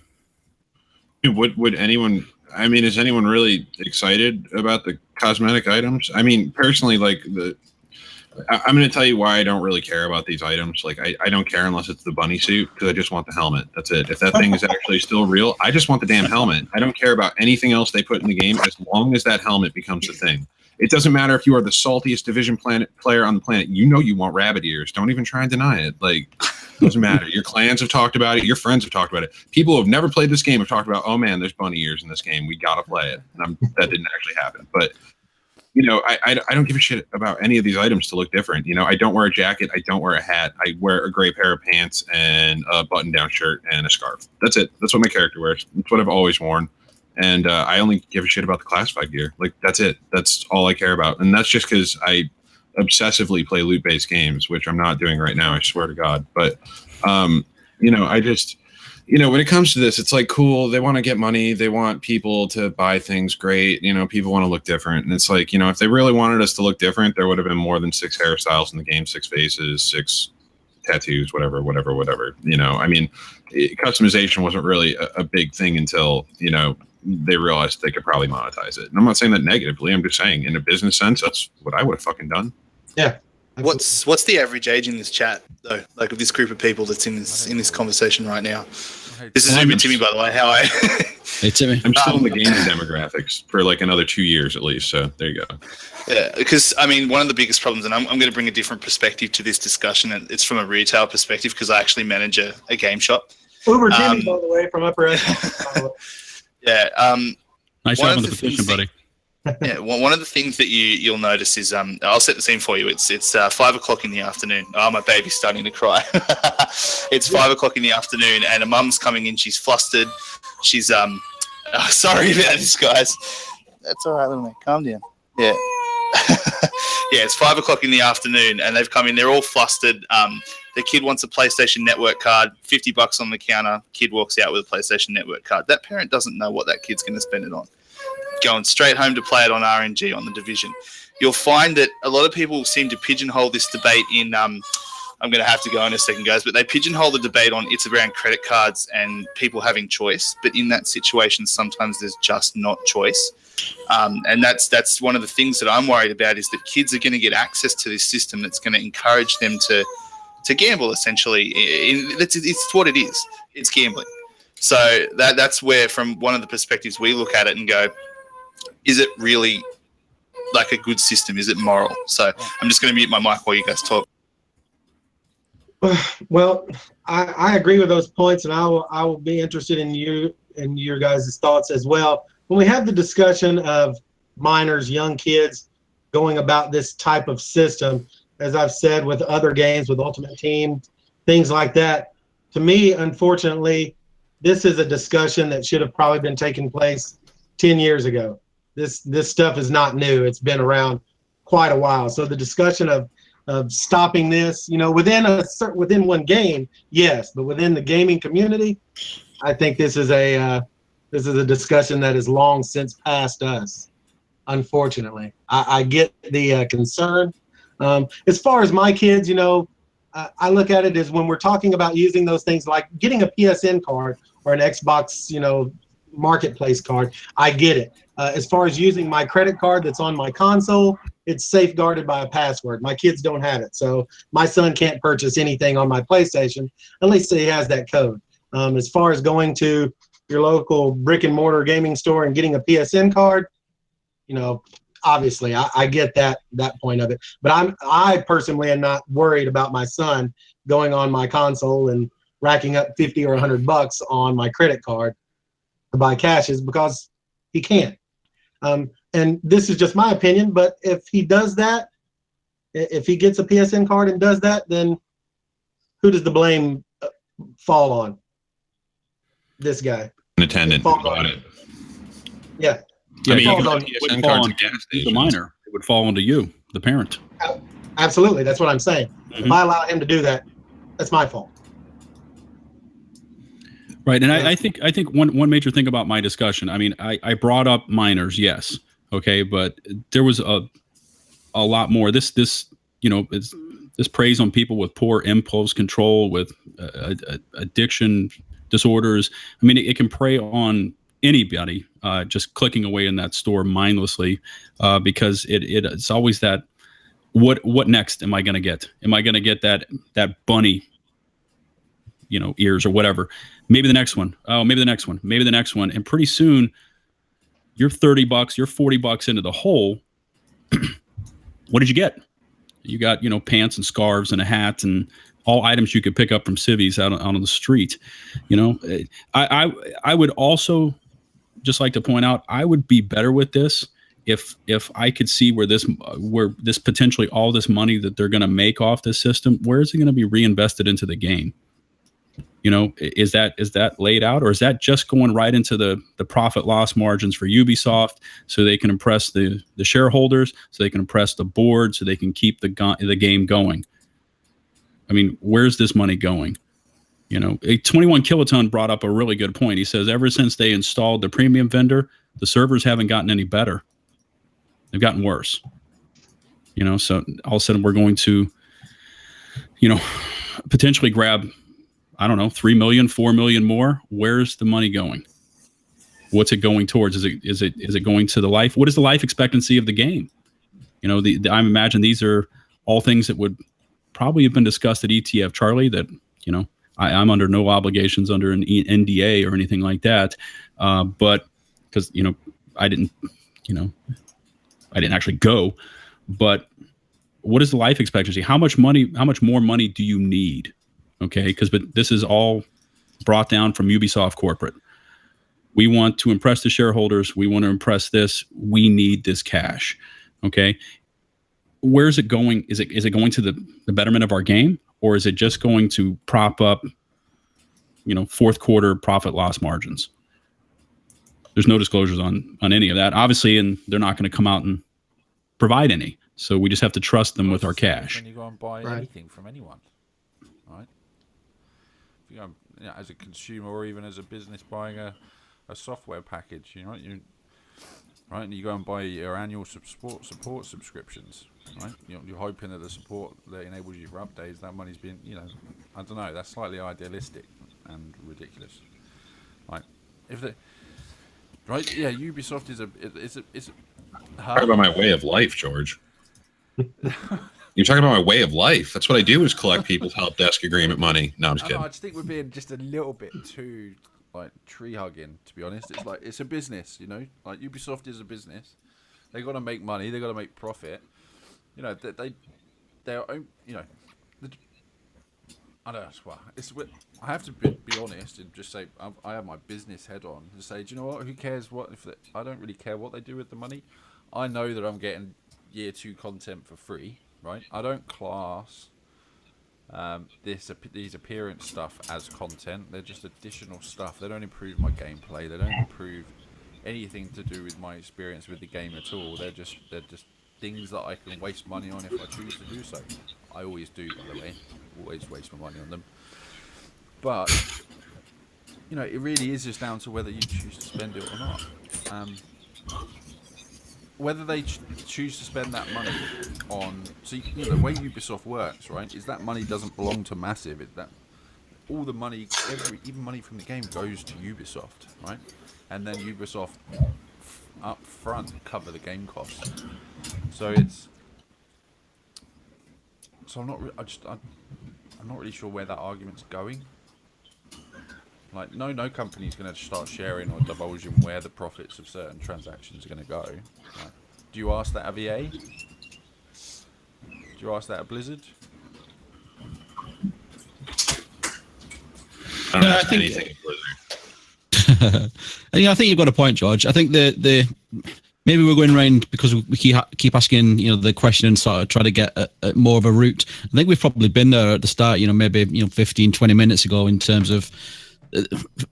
go. Would anyone? I mean, is anyone really excited about the cosmetic items? I mean, personally, like I'm going to tell you why I don't really care about these items. Like, I don't care unless it's the bunny suit, because I just want the helmet. That's it. If that thing is actually still real, I just want the damn helmet. I don't care about anything else they put in the game as long as that helmet becomes a thing. It doesn't matter if you are the saltiest division player on the planet. You know you want rabbit ears. Don't even try and deny it. Like, it doesn't matter. Your clans have talked about it. Your friends have talked about it. People who have never played this game have talked about, oh man, there's bunny ears in this game. We got to play it. And that didn't actually happen. But, you know, I don't give a shit about any of these items to look different. You know, I don't wear a jacket. I don't wear a hat. I wear a gray pair of pants and a button-down shirt and a scarf. That's it. That's what my character wears. That's what I've always worn. And I only give a shit about the classified gear. Like, that's it. That's all I care about. And that's just because I obsessively play loot-based games, which I'm not doing right now, I swear to God. But, you know, I just, you know, when it comes to this, it's like, cool. They want to get money. They want people to buy things. Great. You know, people want to look different. And it's like, you know, if they really wanted us to look different, there would have been more than 6 hairstyles in the game, 6 faces, 6 tattoos, whatever. You know, I mean, customization wasn't really a big thing until, you know, they realized they could probably monetize it. And I'm not saying that negatively. I'm just saying in a business sense, that's what I would have fucking done. Yeah. What's the average age in this chat though? Like of this group of people that's in this conversation right now. This is Uber Timmy, by the way. How are you? Hey Timmy. I'm still in the gaming demographics for like another 2 years at least. So there you go. Yeah, because I mean, one of the biggest problems, and I'm going to bring a different perspective to this discussion, and it's from a retail perspective because I actually manage a game shop. Uber Timmy, by the way, from Upper Echelon. Yeah. Nice job on the petition, buddy. Yeah, one of the things that you'll notice is I'll set the scene for you. It's 5 o'clock in the afternoon. Oh, my baby's starting to cry. It's 5 o'clock in the afternoon, and a mum's coming in. She's flustered. She's sorry about this, guys. That's all right, little man. Calm down. Yeah. Yeah, it's 5 o'clock in the afternoon, and they've come in. They're all flustered. The kid wants a PlayStation Network card. $50 on the counter. Kid walks out with a PlayStation Network card. That parent doesn't know what that kid's going to spend it on. Going straight home to play it on RNG on the Division. You'll find that a lot of people seem to pigeonhole this debate in I'm going to have to go in a second, guys, but they pigeonhole the debate on it's around credit cards and people having choice. But in that situation, sometimes there's just not choice. And that's one of the things that I'm worried about is that kids are going to get access to this system that's going to encourage them to gamble, essentially. It's what it is. It's gambling. So that's where, from one of the perspectives, we look at it and go, is it really like a good system? Is it moral? So I'm just going to mute my mic while you guys talk. Well, I agree with those points, and I will be interested in your guys' thoughts as well. When we have the discussion of minors, young kids going about this type of system, as I've said with other games, with Ultimate Team, things like that, to me, unfortunately, this is a discussion that should have probably been taking place 10 years ago. This stuff is not new. It's been around quite a while. So the discussion of stopping this, you know, within one game, yes, but within the gaming community, I think this is a discussion that is long since past us. Unfortunately, I get the concern. As far as my kids, you know, I look at it as when we're talking about using those things like getting a PSN card or an Xbox, you know, marketplace card. I get it. As far as using my credit card that's on my console, it's safeguarded by a password. My kids don't have it. So my son can't purchase anything on my PlayStation unless he has that code. As far as going to your local brick and mortar gaming store and getting a PSN card, you know, obviously, I get that point of it, but I personally am not worried about my son going on my console and racking up 50 or $100 on my credit card to buy caches because he can't. And this is just my opinion, but if he does that, if he gets a PSN card and does that, then who does the blame fall on? This guy. An attendant who bought it. Yeah. I mean, you falls can on- buy It would PSN fall cards on at gas the stations. minor. It would fall onto you, the parent. Absolutely. That's what I'm saying. If I allow him to do that, that's my fault. Right, and Yeah. I think one major thing about my discussion, I mean, I brought up minors, yes, okay, but there was a lot more. This this preys on people with poor impulse control, with addiction disorders. I mean, it can prey on anybody just clicking away in that store mindlessly, because it's always that what next am I going to get? Am I going to get that bunny, ears or whatever? Maybe the next one. Oh, maybe the next one. Maybe the next one. And pretty soon, you're $30, you're $40 into the hole. What did you get? You got, pants and scarves and a hat and all items you could pick up from civvies out on the street. I would also just like to point out, I would be better with this if I could see where this potentially all this money that they're going to make off this system, where is it going to be reinvested into the game? Is that laid out, or is that just going right into the profit loss margins for Ubisoft so they can impress the shareholders, so they can impress the board, so they can keep the game going? I mean, where's this money going? 21 Kiloton brought up a really good point. He says ever since they installed the premium vendor, the servers haven't gotten any better. They've gotten worse. So all of a sudden we're going to, potentially grab, I don't know, 3 million, 4 million more. Where's the money going? What's it going towards? Is it going to the life? What is the life expectancy of the game? I imagine these are all things that would probably have been discussed at ETF, Charlie, that, I'm under no obligations under an NDA or anything like that. But because, I didn't actually go, but what is the life expectancy? How much more money do you need? Okay, but this is all brought down from Ubisoft corporate. We want to impress the shareholders. We want to impress this. We need this cash. Okay, where is it going? Is it going to the betterment of our game, or is it just going to prop up, fourth quarter profit loss margins? There's no disclosures on any of that, obviously, and they're not going to come out and provide any. So we just have to trust them with our cash. When you go and buy anything from anyone, right? If you go, as a consumer or even as a business buying a software package, right? And you go and buy your annual support subscriptions, right? You're hoping that the support that enables you for updates, that money's being, I don't know, that's slightly idealistic and ridiculous. Right? Right? Yeah, Ubisoft is Talk about my way of life, George. You're talking about my way of life. That's what I do, is collect people's help desk agreement money. No, I'm just kidding. I just think we're being just a little bit too tree hugging, to be honest. It's a business, like Ubisoft is a business. They got to make money. They got to make profit. They're I don't know. Well, I have to be honest and just say I have my business head on to say, do you know what? Who cares what I don't really care what they do with the money. I know that I'm getting year 2 content for free, right? I don't class these appearance stuff as content. They're just additional stuff. They don't improve my gameplay. They don't improve anything to do with my experience with the game at all. They're just things that I can waste money on if I choose to do so. I always do, by the way. Always waste my money on them. But it really is just down to whether you choose to spend it or not. Whether they choose to spend that money on, the way Ubisoft works, right, is that money doesn't belong to Massive. It's that all the money, even money from the game, goes to Ubisoft, right, and then Ubisoft up front cover the game costs. So I'm not really sure where that argument's going. Like, no company's going to start sharing or divulging where the profits of certain transactions are going to go. Like, Do you ask that of EA? Do you ask that of Blizzard? I don't No, I ask think- anything in Blizzard. Yeah, I think you've got a point, George. I think the maybe we're going around because we keep asking, the question and sort of try to get a more of a route. I think we've probably been there at the start, maybe 15, 20 minutes ago in terms of,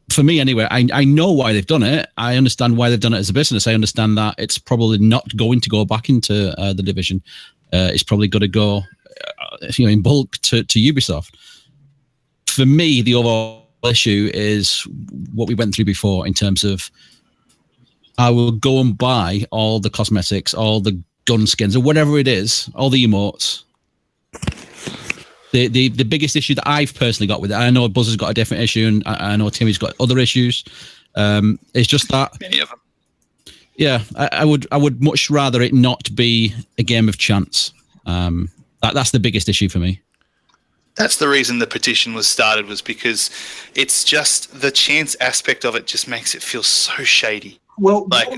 for me anyway, I know why they've done it. I understand why they've done it as a business. I understand that it's probably not going to go back into the division. It's probably going to go, in bulk to Ubisoft. For me, the overall issue is what we went through before in terms of I will go and buy all the cosmetics, all the gun skins, or whatever it is, all the emotes. The biggest issue that I've personally got with it, I know Buzz has got a different issue, and I know Timmy's got other issues. It's just that Many of them. Yeah, I would much rather it not be a game of chance. That's the biggest issue for me. That's the reason the petition was started, was because it's just the chance aspect of it just makes it feel so shady. Well, Like,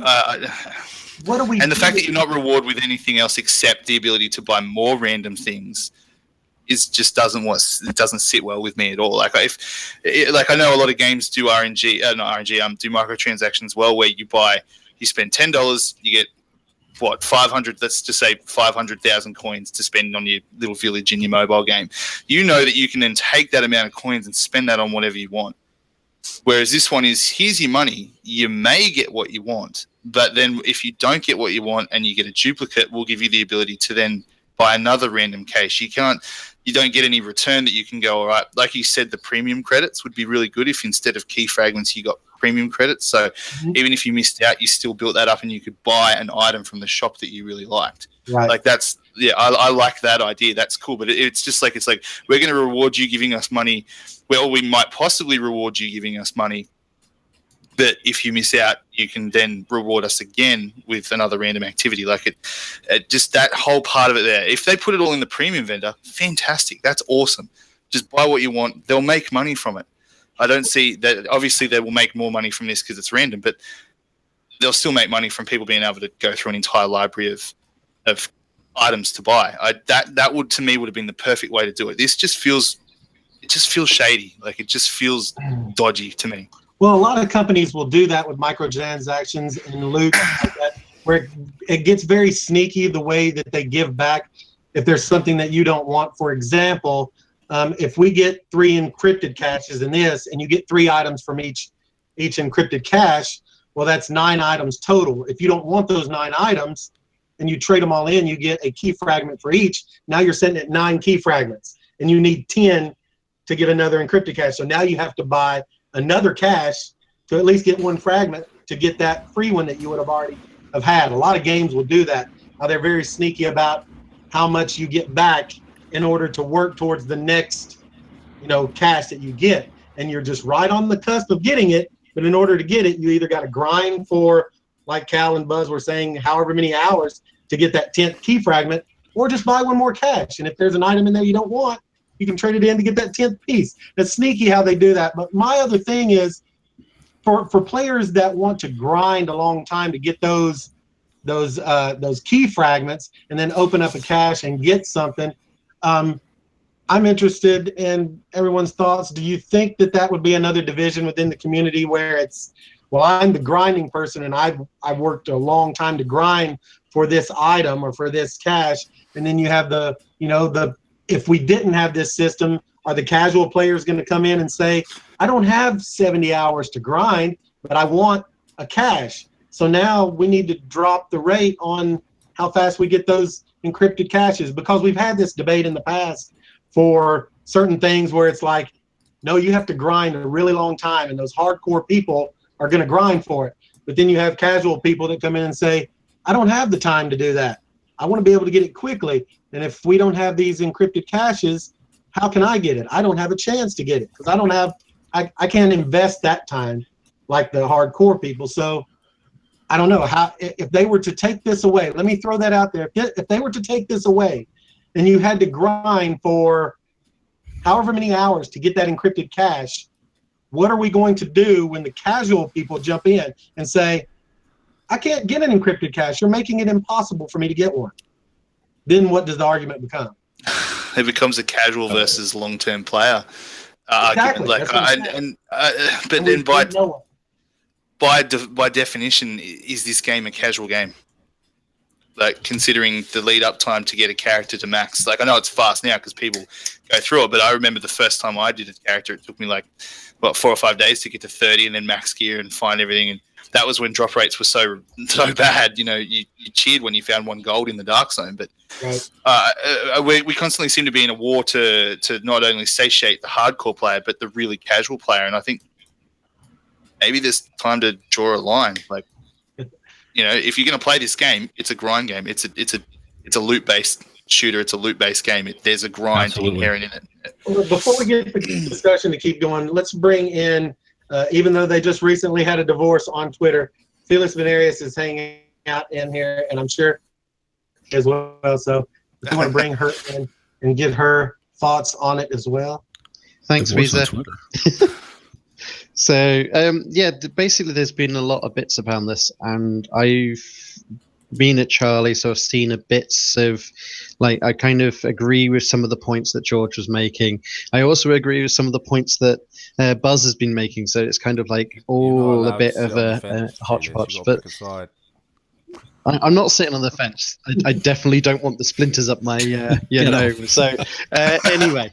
what do we? and the fact that you're not rewarded with anything else except the ability to buy more random things just doesn't sit well with me at all. Like I know a lot of games do not RNG, do microtransactions well, where you spend $10, you get 500, let's just say 500,000 coins to spend on your little village in your mobile game. You know that you can then take that amount of coins and spend that on whatever you want. Whereas this one is, here's your money. You may get what you want, but then if you don't get what you want and you get a duplicate, we'll give you the ability to then buy another random case. You don't get any return that you can go, all right, like you said, the premium credits would be really good if instead of key fragments, you got premium credits. So even if you missed out, you still built that up and you could buy an item from the shop that you really liked. Right. Like I like that idea. That's cool. But it's like we're going to reward you giving us money. Well, we might possibly reward you giving us money, but if you miss out, you can then reward us again with another random activity. Like it just that whole part of it there. If they put it all in the premium vendor, fantastic. That's awesome. Just buy what you want. They'll make money from it. I don't see that. Obviously, they will make more money from this because it's random, but they'll still make money from people being able to go through an entire library of items to buy. That would, to me, would have been the perfect way to do it. This just feels shady. Like it just feels dodgy to me. Well, a lot of companies will do that with microtransactions and loot, like that, where it gets very sneaky the way that they give back if there's something that you don't want. For example, if we get 3 encrypted caches in this, and you get 3 items from each encrypted cache, well, that's 9 items total. If you don't want those 9 items and you trade them all in, you get a key fragment for each. Now you're sitting at 9 key fragments, and you need 10 to get another encrypted cache. So now you have to buy another cache to at least get 1 fragment to get that free one that you would have already have had. A lot of games will do that. Now they're very sneaky about how much you get back in order to work towards the next, cache that you get. And you're just right on the cusp of getting it. But in order to get it, you either got to grind for, like Cal and Buzz were saying, however many hours to get that 10th key fragment, or just buy 1 more cache. And if there's an item in there you don't want, you can trade it in to get that 10th piece. It's sneaky how they do that. But my other thing is, for players that want to grind a long time to get those key fragments and then open up a cache and get something, I'm interested in everyone's thoughts. Do you think that would be another division within the community where it's, well, I'm the grinding person and I've worked a long time to grind for this item or for this cache, and then you have if we didn't have this system, are the casual players going to come in and say, I don't have 70 hours to grind, but I want a cache. So now we need to drop the rate on how fast we get those encrypted caches, because we've had this debate in the past for certain things where it's like, no, you have to grind a really long time, and those hardcore people are going to grind for it. But then you have casual people that come in and say, I don't have the time to do that. I want to be able to get it quickly. And if we don't have these encrypted caches, how can I get it? I don't have a chance to get it because I can't invest that time like the hardcore people. So I don't know how, if they were to take this away, let me throw that out there. If they were to take this away and you had to grind for however many hours to get that encrypted cache, what are we going to do when the casual people jump in and say, I can't get an encrypted cache. You're making it impossible for me to get one. Then what does the argument become? It becomes a casual versus long-term player Exactly. argument. That's what I'm saying. But And we then by don't know. by definition, is this game a casual game? Like, considering the lead-up time to get a character to max. Like, I know it's fast now because people go through it, but I remember the first time I did a character, it took me like 4 or 5 days to get to 30 and then max gear and find everything. And that was when drop rates were so bad. You know, you cheered when you found 1 gold in the dark zone. But we constantly seem to be in a war to not only satiate the hardcore player, but the really casual player. And I think maybe there's time to draw a line. Like, you know, if you're going to play this game, it's a grind game. It's a loot-based shooter. It's a loot-based game. There's a grind inherent in it. Well, before we get the discussion to keep going, let's bring in, even though they just recently had a divorce on Twitter, Felix Venerius is hanging out in here, and I'm sure as well. So I want to bring her in and get her thoughts on it as well. Thanks, Reza. So, basically there's been a lot of bits around this, and I've been at Charlie, so I've seen a bits of, like, I kind of agree with some of the points that George was making. I also agree with some of the points that Buzz has been making, so it's kind of like all a bit of a hodgepodge. But I'm not sitting on the fence. I definitely don't want the splinters up my nose. So anyway,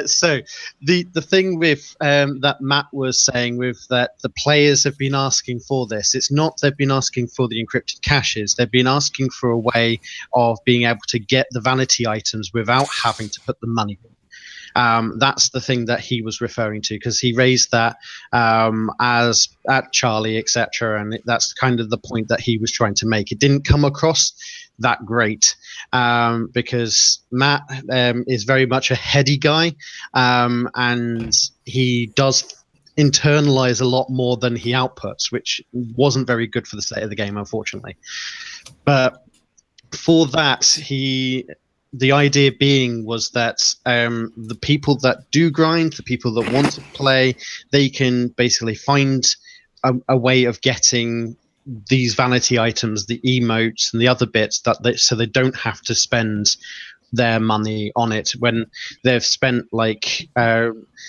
so the thing with that Matt was saying with that the players have been asking for this. It's not they've been asking for the encrypted caches. They've been asking for a way of being able to get the vanity items without having to put the money in. That's the thing that he was referring to, because he raised that as at Charlie, etc., and that's kind of the point that he was trying to make. It didn't come across that great because Matt is very much a heady guy, and he does internalize a lot more than he outputs, which wasn't very good for the state of the game, unfortunately. But for that, the idea being was that the people that do grind, the people that want to play, they can basically find a way of getting these vanity items, the emotes and the other bits, so they don't have to spend their money on it when they've spent like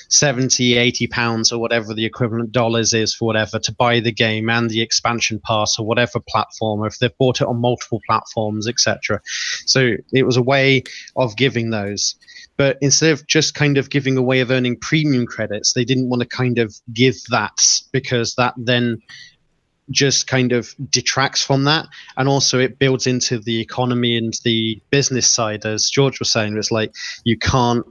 70, 80 pounds or whatever the equivalent dollars is for whatever to buy the game and the expansion pass or whatever platform, or if they've bought it on multiple platforms, etc. So it was a way of giving those. But instead of just kind of giving a way of earning premium credits, they didn't want to kind of give that, because that then just kind of detracts from that, and also it builds into the economy and the business side. As George was saying, it's like you can't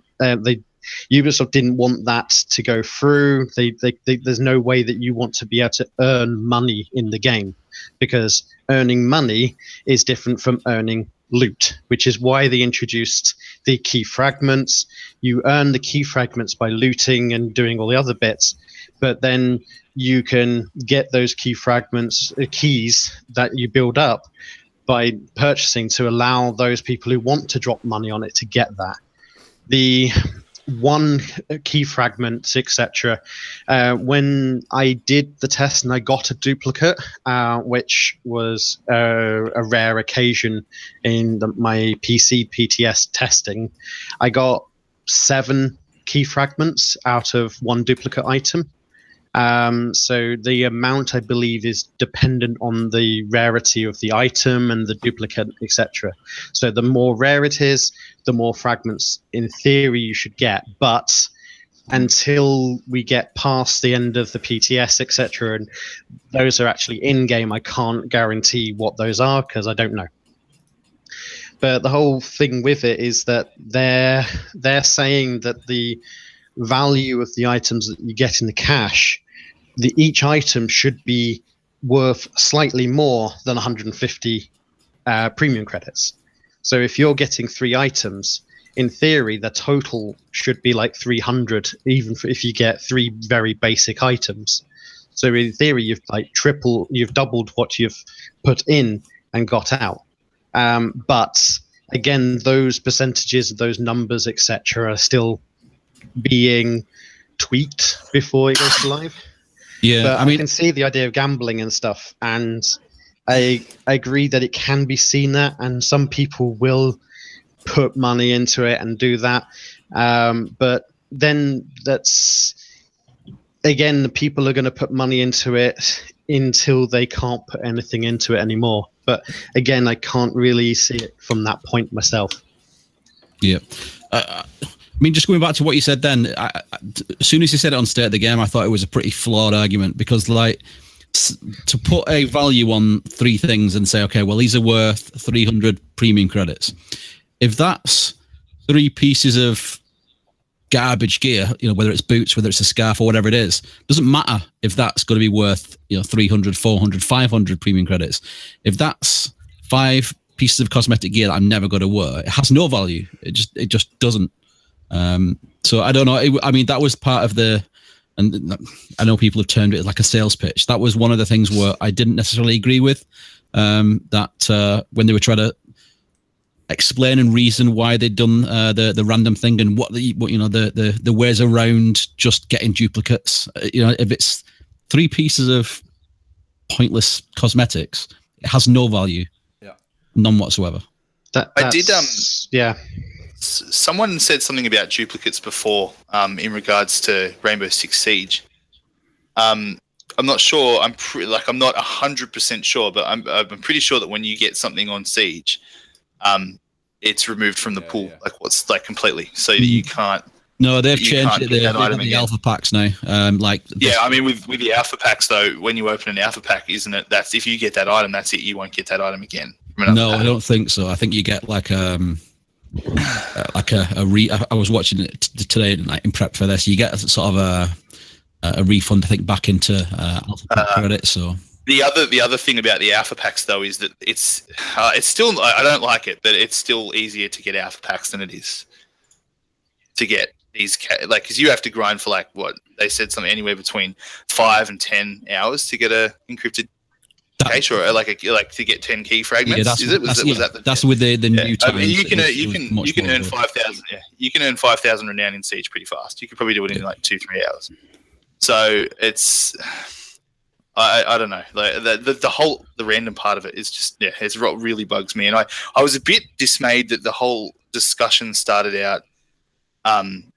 Ubisoft didn't want that to go through. There's no way that you want to be able to earn money in the game, because earning money is different from earning loot, which is why they introduced the key fragments. You earn the key fragments by looting and doing all the other bits, but then you can get those key fragments, keys that you build up by purchasing to allow those people who want to drop money on it to get that. The one key fragment, etc. When I did the test and I got a duplicate, which was a rare occasion in my PC PTS testing, I got 7 key fragments out of one duplicate item. So the amount, I believe, is dependent on the rarity of the item and the duplicate, etc. So the more rare it is, the more fragments in theory you should get. But until we get past the end of the PTS, etc., and those are actually in game, I can't guarantee what those are because I don't know. But the whole thing with it is that they're saying that the value of the items that you get in the cache, each item should be worth slightly more than 150 premium credits. So if you're getting 3 items, in theory, the total should be like 300, even if you get 3 very basic items. So in theory, you've doubled what you've put in and got out. But again, those percentages, those numbers, etc., are still being tweaked before it goes to live. Yeah, but I can see the idea of gambling and stuff, and I agree that it can be seen that, and some people will put money into it and do that. But then that's, again, the people are going to put money into it until they can't put anything into it anymore. But again, I can't really see it from that point myself. Yeah. I mean, just going back to what you said then, as soon as you said it on State of the Game, I thought it was a pretty flawed argument, because like to put a value on three things and say, okay, well, these are worth 300 premium credits. If that's three pieces of garbage gear, whether it's boots, whether it's a scarf or whatever it is, doesn't matter if that's going to be worth 300, 400, 500 premium credits. If that's 5 pieces of cosmetic gear that I'm never going to wear, it has no value. It just doesn't. So I don't know. I mean, that was part of the, and I know people have termed it like a sales pitch. That was one of the things where I didn't necessarily agree with, that when they were trying to explain and reason why they'd done the random thing and what the ways around just getting duplicates. If it's 3 pieces of pointless cosmetics, it has no value. Yeah, none whatsoever. I did. Yeah. Someone said something about duplicates before, in regards to Rainbow Six Siege. I'm not sure. I'm not 100% sure, but I'm pretty sure that when you get something on Siege, it's removed from the pool, completely, so that you can't. No, they've changed it. They've got the alpha packs now. I mean, with the alpha packs though, when you open an alpha pack, isn't it? That's if you get that item, that's it. You won't get that item again. No, I don't think so. I think you get I was watching it today, in prep for this. You get sort of a refund, I think, back into alpha pack credit. So. The other thing about the alpha packs though is that it's still, I don't like it, but it's still easier to get alpha packs than it is to get these, because you have to grind for what they said, something anywhere between 5 and 10 hours to get a encrypted cache, or to get 10 key fragments. Yeah, that's with the new time. I mean, you can earn 5,000. Yeah, you can earn 5,000 renown in Siege pretty fast. You could probably do it in 2-3 hours. So it's. I don't know. The random part of it is just, it's what really bugs me. And I was a bit dismayed that the whole discussion started out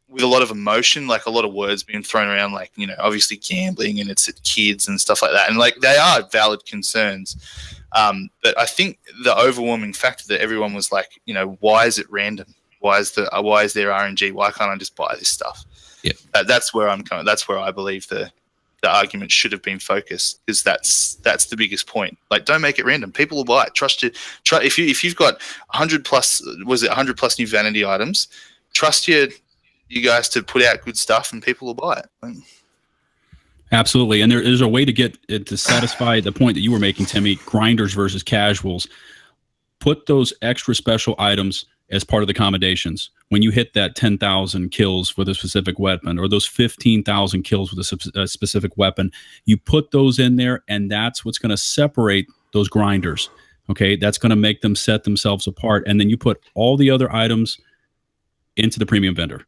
with a lot of emotion, like a lot of words being thrown around, obviously gambling and it's at kids and stuff like that. And they are valid concerns. But I think the overwhelming factor that everyone was like, why is it random? Why is there RNG? Why can't I just buy this stuff? Yeah. That's where I'm coming. That's where I believe the argument should have been focused, because that's the biggest point. Don't make it random. People will buy it. Trust if you've got 100 plus new vanity items, trust you guys to put out good stuff and people will buy it. Absolutely. And there's a way to get it to satisfy the point that you were making, Timmy, grinders versus casuals. Put those extra special items as part of the commendations. When you hit that 10,000 kills with a specific weapon, or those 15,000 kills with a specific weapon, you put those in there, and that's what's going to separate those grinders. Okay, that's going to make them set themselves apart. And then you put all the other items into the premium vendor.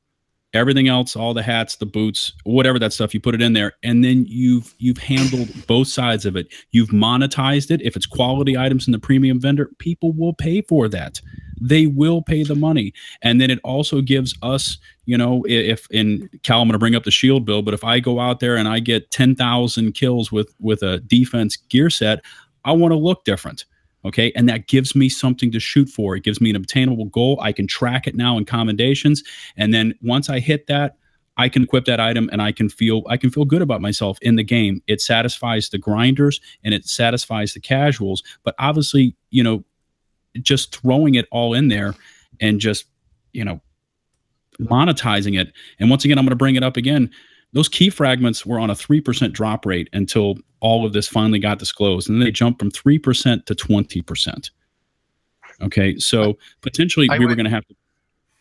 Everything else, all the hats, the boots, whatever that stuff, you put it in there, and then you've handled both sides of it. You've monetized it. If it's quality items in the premium vendor, people will pay for that. They will pay the money. And then it also gives us, if in Cal, I'm going to bring up the shield bill, but if I go out there and I get 10,000 kills with a defense gear set, I want to look different. Okay. And that gives me something to shoot for. It gives me an obtainable goal. I can track it now in commendations. And then once I hit that, I can equip that item and I can feel good about myself in the game. It satisfies the grinders and it satisfies the casuals. But obviously, just throwing it all in there and just, monetizing it. And once again, I'm going to bring it up again. Those key fragments were on a 3% drop rate until all of this finally got disclosed. And then they jumped from 3% to 20%. Okay. So potentially we were going to have to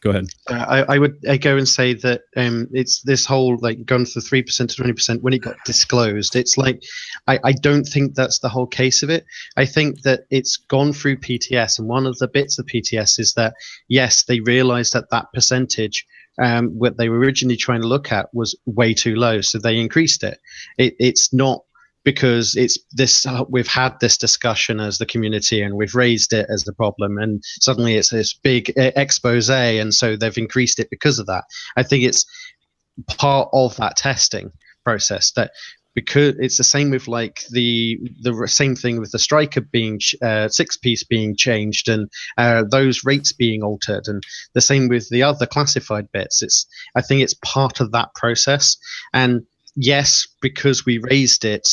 go ahead. I would go and say that it's this whole going from 3% to 20% when it got disclosed. It's I don't think that's the whole case of it. I think that it's gone through PTS, and one of the bits of PTS is that yes, they realized that percentage what they were originally trying to look at was way too low, so they increased it. It's not because it's this. We've had this discussion as the community, and we've raised it as the problem, and suddenly it's this big expose, and so they've increased it because of that. I think it's part of that testing process that. Because it's the same with like the same thing with the striker being 6-piece being changed and those rates being altered, and the same with the other classified bits. I think it's part of that process. And yes, because we raised it,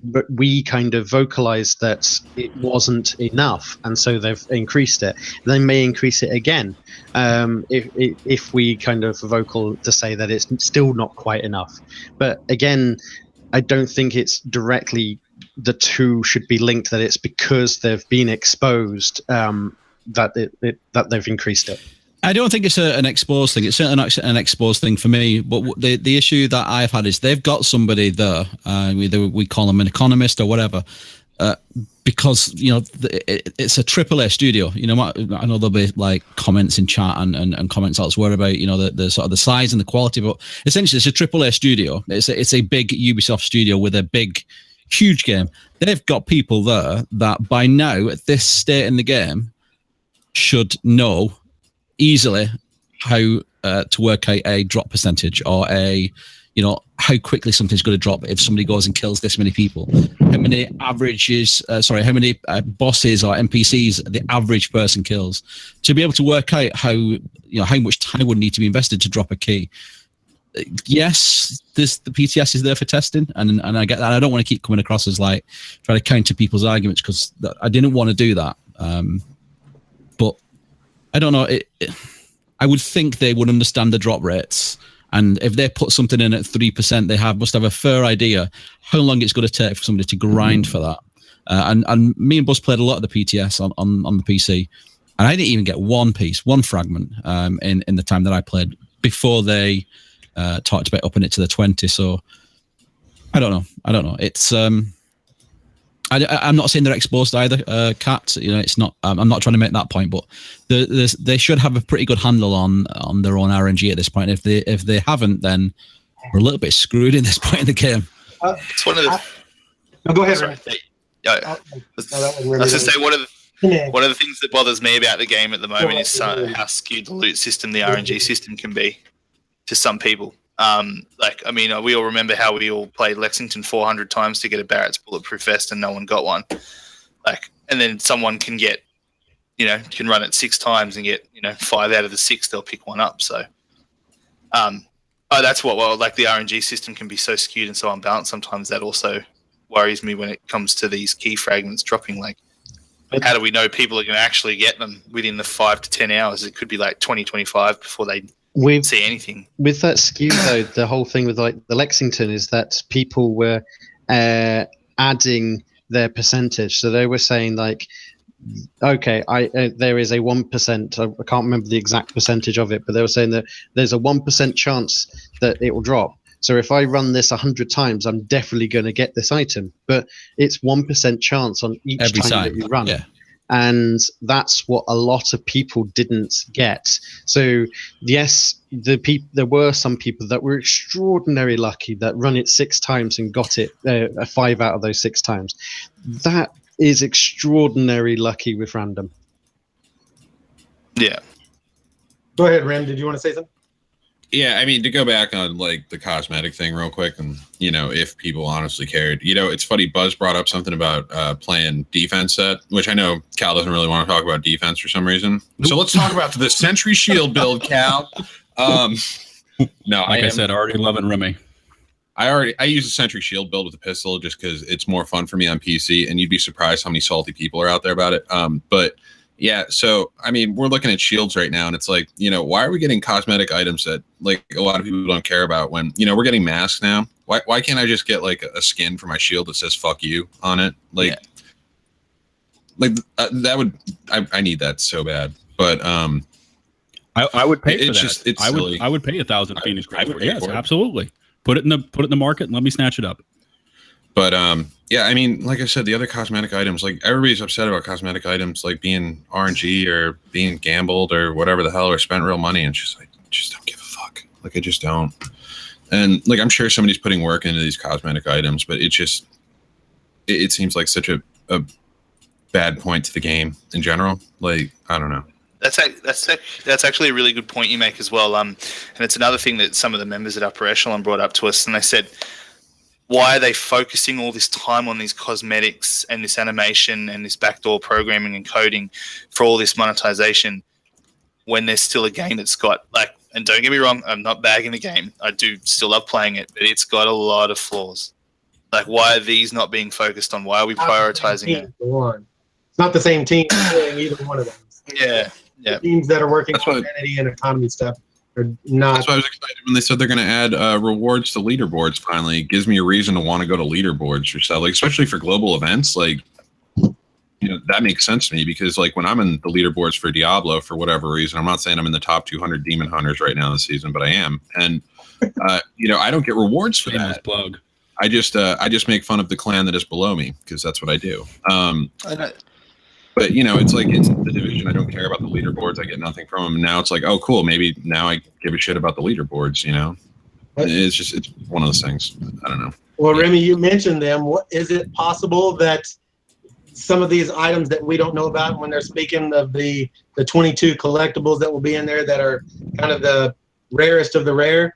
but we kind of vocalized that it wasn't enough, and so they've increased it. They may increase it again if we kind of vocal to say that it's still not quite enough. But again, I don't think it's directly the two should be linked. That it's because they've been exposed that they've increased it. I don't think it's an exposed thing. It's certainly not an exposed thing for me. But the issue that I've had is they've got somebody there, either we call them an economist or whatever, because it's a AAA studio. I know there'll be like comments in chat and comments elsewhere about the sort of the size and the quality, but essentially it's a AAA studio. It's a big Ubisoft studio with a big, huge game. They've got people there that by now at this state in the game should know easily how to work out a drop percentage or how quickly something's going to drop if somebody goes and kills this many people. How many bosses or NPCs the average person kills, to be able to work out how much time would need to be invested to drop a key. Yes, the PTS is there for testing, and I get that. I don't want to keep coming across as like trying to counter people's arguments, because I didn't want to do that. But I don't know. I would think they would understand the drop rates, and if they put something in at 3%, they must have a fair idea how long it's going to take for somebody to grind for that. And me and Buzz played a lot of the PTS on the PC, and I didn't even get one fragment in the time that I played before they talked about upping it to the 20. So I don't know. It's I'm not saying they're exposed either, Cat. It's not. I'm not trying to make that point, but they should have a pretty good handle on their own RNG at this point. If they haven't, then we're a little bit screwed in this point in the game. It's one of the. No, go ahead. Sorry. I was going to say one of the things that bothers me about the game at the moment is how skewed the loot system, the RNG system, can be to some people. We all remember how we all played Lexington 400 times to get a Barrett's bulletproof vest, and no one got one. And then someone can get, can run it 6 times and get, 5 out of the 6, they'll pick one up. So, that's the RNG system can be so skewed and so unbalanced. Sometimes that also worries me when it comes to these key fragments dropping. How do we know people are going to actually get them within the 5 to 10 hours? It could be like 20, 25 before they see anything. With that skew, though, the whole thing with the Lexington is that people were adding their percentage. So they were saying okay, there is a 1%. I can't remember the exact percentage of it, but they were saying that there's a 1% chance that it will drop. So if I run this 100 times, I'm definitely going to get this item. But it's 1% chance on each every time that you run. Yeah. And that's what a lot of people didn't get. So yes, there were some people that were extraordinarily lucky that run it 6 times and got it 5 out of those 6 times. That is extraordinarily lucky with random. Yeah. Go ahead, Rim. Did you want to say something? Yeah, I mean, to go back on the cosmetic thing real quick, and if people honestly cared, it's funny. Buzz brought up something about playing defense set, which I know Cal doesn't really want to talk about defense for some reason. So let's talk about the Sentry Shield build, Cal. No, I said, already loving Remy. I use a Sentry Shield build with a pistol just because it's more fun for me on PC, and you'd be surprised how many salty people are out there about it. But yeah, so I mean, we're looking at shields right now, and it's like, why are we getting cosmetic items that a lot of people don't care about when we're getting masks now? Why can't I just get a skin for my shield that says "fuck you" on it? That would I need that so bad, but I would pay for that. It's silly. I would pay 1,000 Phoenix Gray. Yes, for it. Absolutely. Put it in the market and let me snatch it up. But yeah, I mean, like I said, the other cosmetic items, everybody's upset about cosmetic items being RNG or being gambled or whatever the hell, or spent real money, and just don't give a fuck. I just don't. And like, I'm sure somebody's putting work into these cosmetic items, but it seems like such a bad point to the game in general. Like, I don't know. That's actually a really good point you make as well. And it's another thing that some of the members at Upper Echelon brought up to us, and they said, why are they focusing all this time on these cosmetics and this animation and this backdoor programming and coding for all this monetization when there's still a game that's got, like, and don't get me wrong, I'm not bagging the game. I do still love playing it, but it's got a lot of flaws. Like, why are these not being focused on? Why are we prioritizing it? It's not the same team doing either one of those. Yeah. The teams that are working on identity and economy stuff are not. That's why I was excited when they said they're going to add rewards to leaderboards. Finally, it gives me a reason to want to go to leaderboards or stuff. Like, especially for global events, like, that makes sense to me, because like when I'm in the leaderboards for Diablo, for whatever reason, I'm not saying I'm in the top 200 demon hunters right now this season, but I am, and I don't get rewards for that. Plug. I just make fun of the clan that is below me, because that's what I do. I know. But it's like, it's the division. I don't care about the leaderboards. I get nothing from them. And now it's like, oh, cool. Maybe now I give a shit about the leaderboards. It's one of those things. I don't know. Well, Remy, you mentioned them. Is it possible that some of these items that we don't know about, when they're speaking of the 22 collectibles that will be in there that are kind of the rarest of the rare,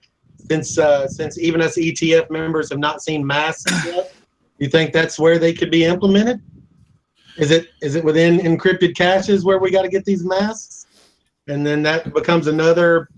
since even us ETF members have not seen masks yet, you think that's where they could be implemented? Is it within encrypted caches where we got to get these masks? And then that becomes another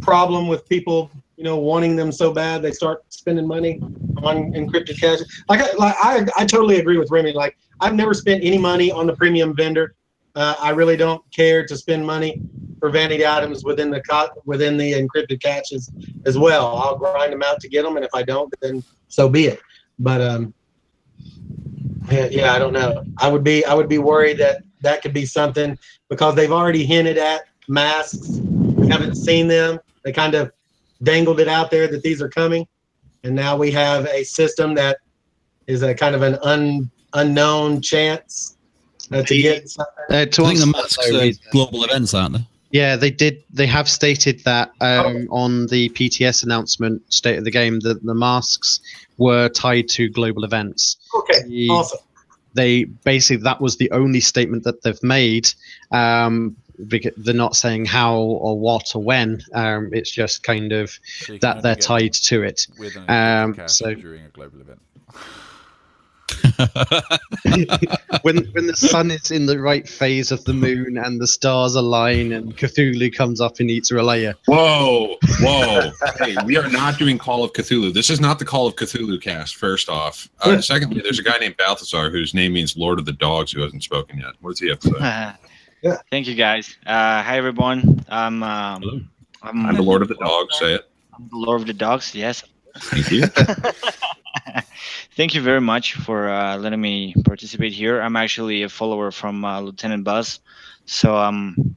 problem with people, wanting them so bad they start spending money on encrypted caches. I totally agree with Remy. Like, I've never spent any money on the premium vendor. I really don't care to spend money for vanity items within the encrypted caches as well. I'll grind them out to get them, and if I don't, then so be it. But yeah, I don't know. I would be worried that could be something, because they've already hinted at masks. We haven't seen them. They kind of dangled it out there that these are coming, and now we have a system that is a kind of an unknown chance to get something. I think the masks are global events, aren't they? Yeah, they did. They have stated that on the PTS announcement, State of the Game, that the masks were tied to global events. Okay, awesome. They basically, that was the only statement that they've made. Because they're not saying how or what or when. It's just kind of So that they're tied to it. With an cash So during a global event. when the sun is in the right phase of the moon and the stars align and Cthulhu comes up and eats Relaya. Whoa. Hey, we are not doing Call of Cthulhu. This is not the Call of Cthulhu cast, first off. Secondly, there's a guy named Balthazar whose name means Lord of the Dogs who hasn't spoken yet. What does he have to say? Yeah. Thank you, guys. Hi, everyone. I'm the Lord of the Dogs. Say it. I'm the Lord of the Dogs. Yes. Thank you. Thank you very much for letting me participate here. I'm actually a follower from Lieutenant Buzz, so I'm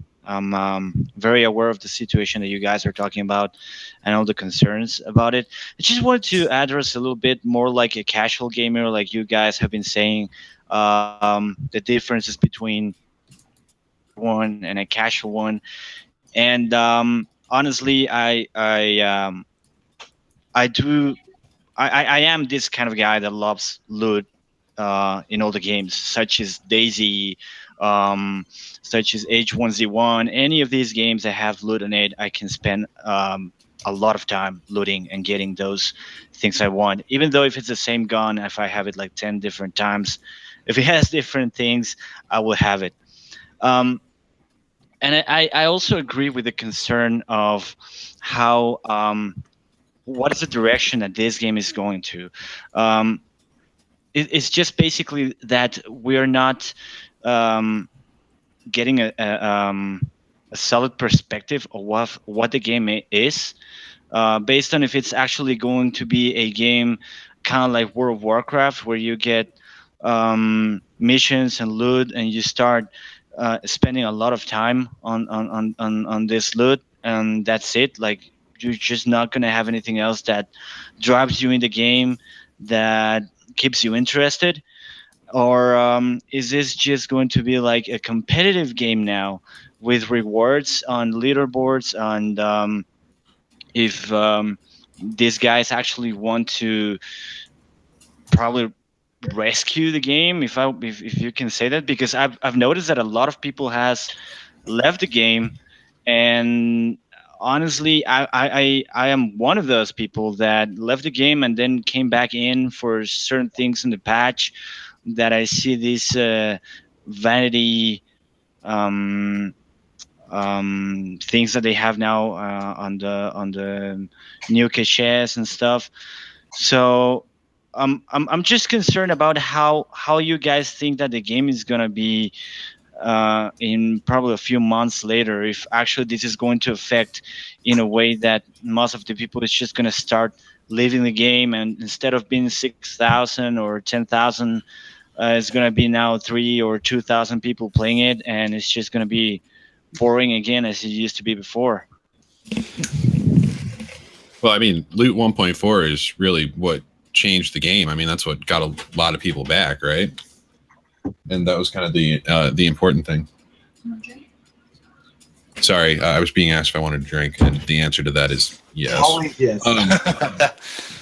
very aware of the situation that you guys are talking about and all the concerns about it. I just wanted to address a little bit more like a casual gamer, like you guys have been saying, the differences between one and a casual one. And honestly, I am this kind of guy that loves loot in all the games, such as Daisy, such as H1Z1. Any of these games that have loot in it, I can spend a lot of time looting and getting those things I want. Even though if it's the same gun, if I have it like 10 different times, if it has different things, I will have it. And I also agree with the concern of how what is the direction that this game is going to. It's just basically that we're not getting a solid perspective of what the game is, based on if it's actually going to be a game kind of like World of Warcraft, where you get missions and loot, and you start spending a lot of time on this loot, and that's it. Like, you're just not going to have anything else that drives you in the game, that keeps you interested. Or is this just going to be like a competitive game now with rewards on leaderboards? And if these guys actually want to probably rescue the game, if you can say that, because I've noticed that a lot of people has left the game, and honestly, I am one of those people that left the game and then came back in for certain things in the patch that I see this vanity things that they have now on the new caches and stuff. So I'm just concerned about how you guys think that the game is gonna be in probably a few months later, if actually this is going to affect in a way that most of the people is just going to start leaving the game, and instead of being 6,000 or 10,000, it's going to be now 3 or 2,000 people playing it, and it's just going to be boring again as it used to be before. Well, I mean, Loot 1.4 is really what changed the game. I mean, that's what got a lot of people back, right? And that was kind of the important thing. Sorry, I was being asked if I wanted to drink, and the answer to that is yes. Always yes.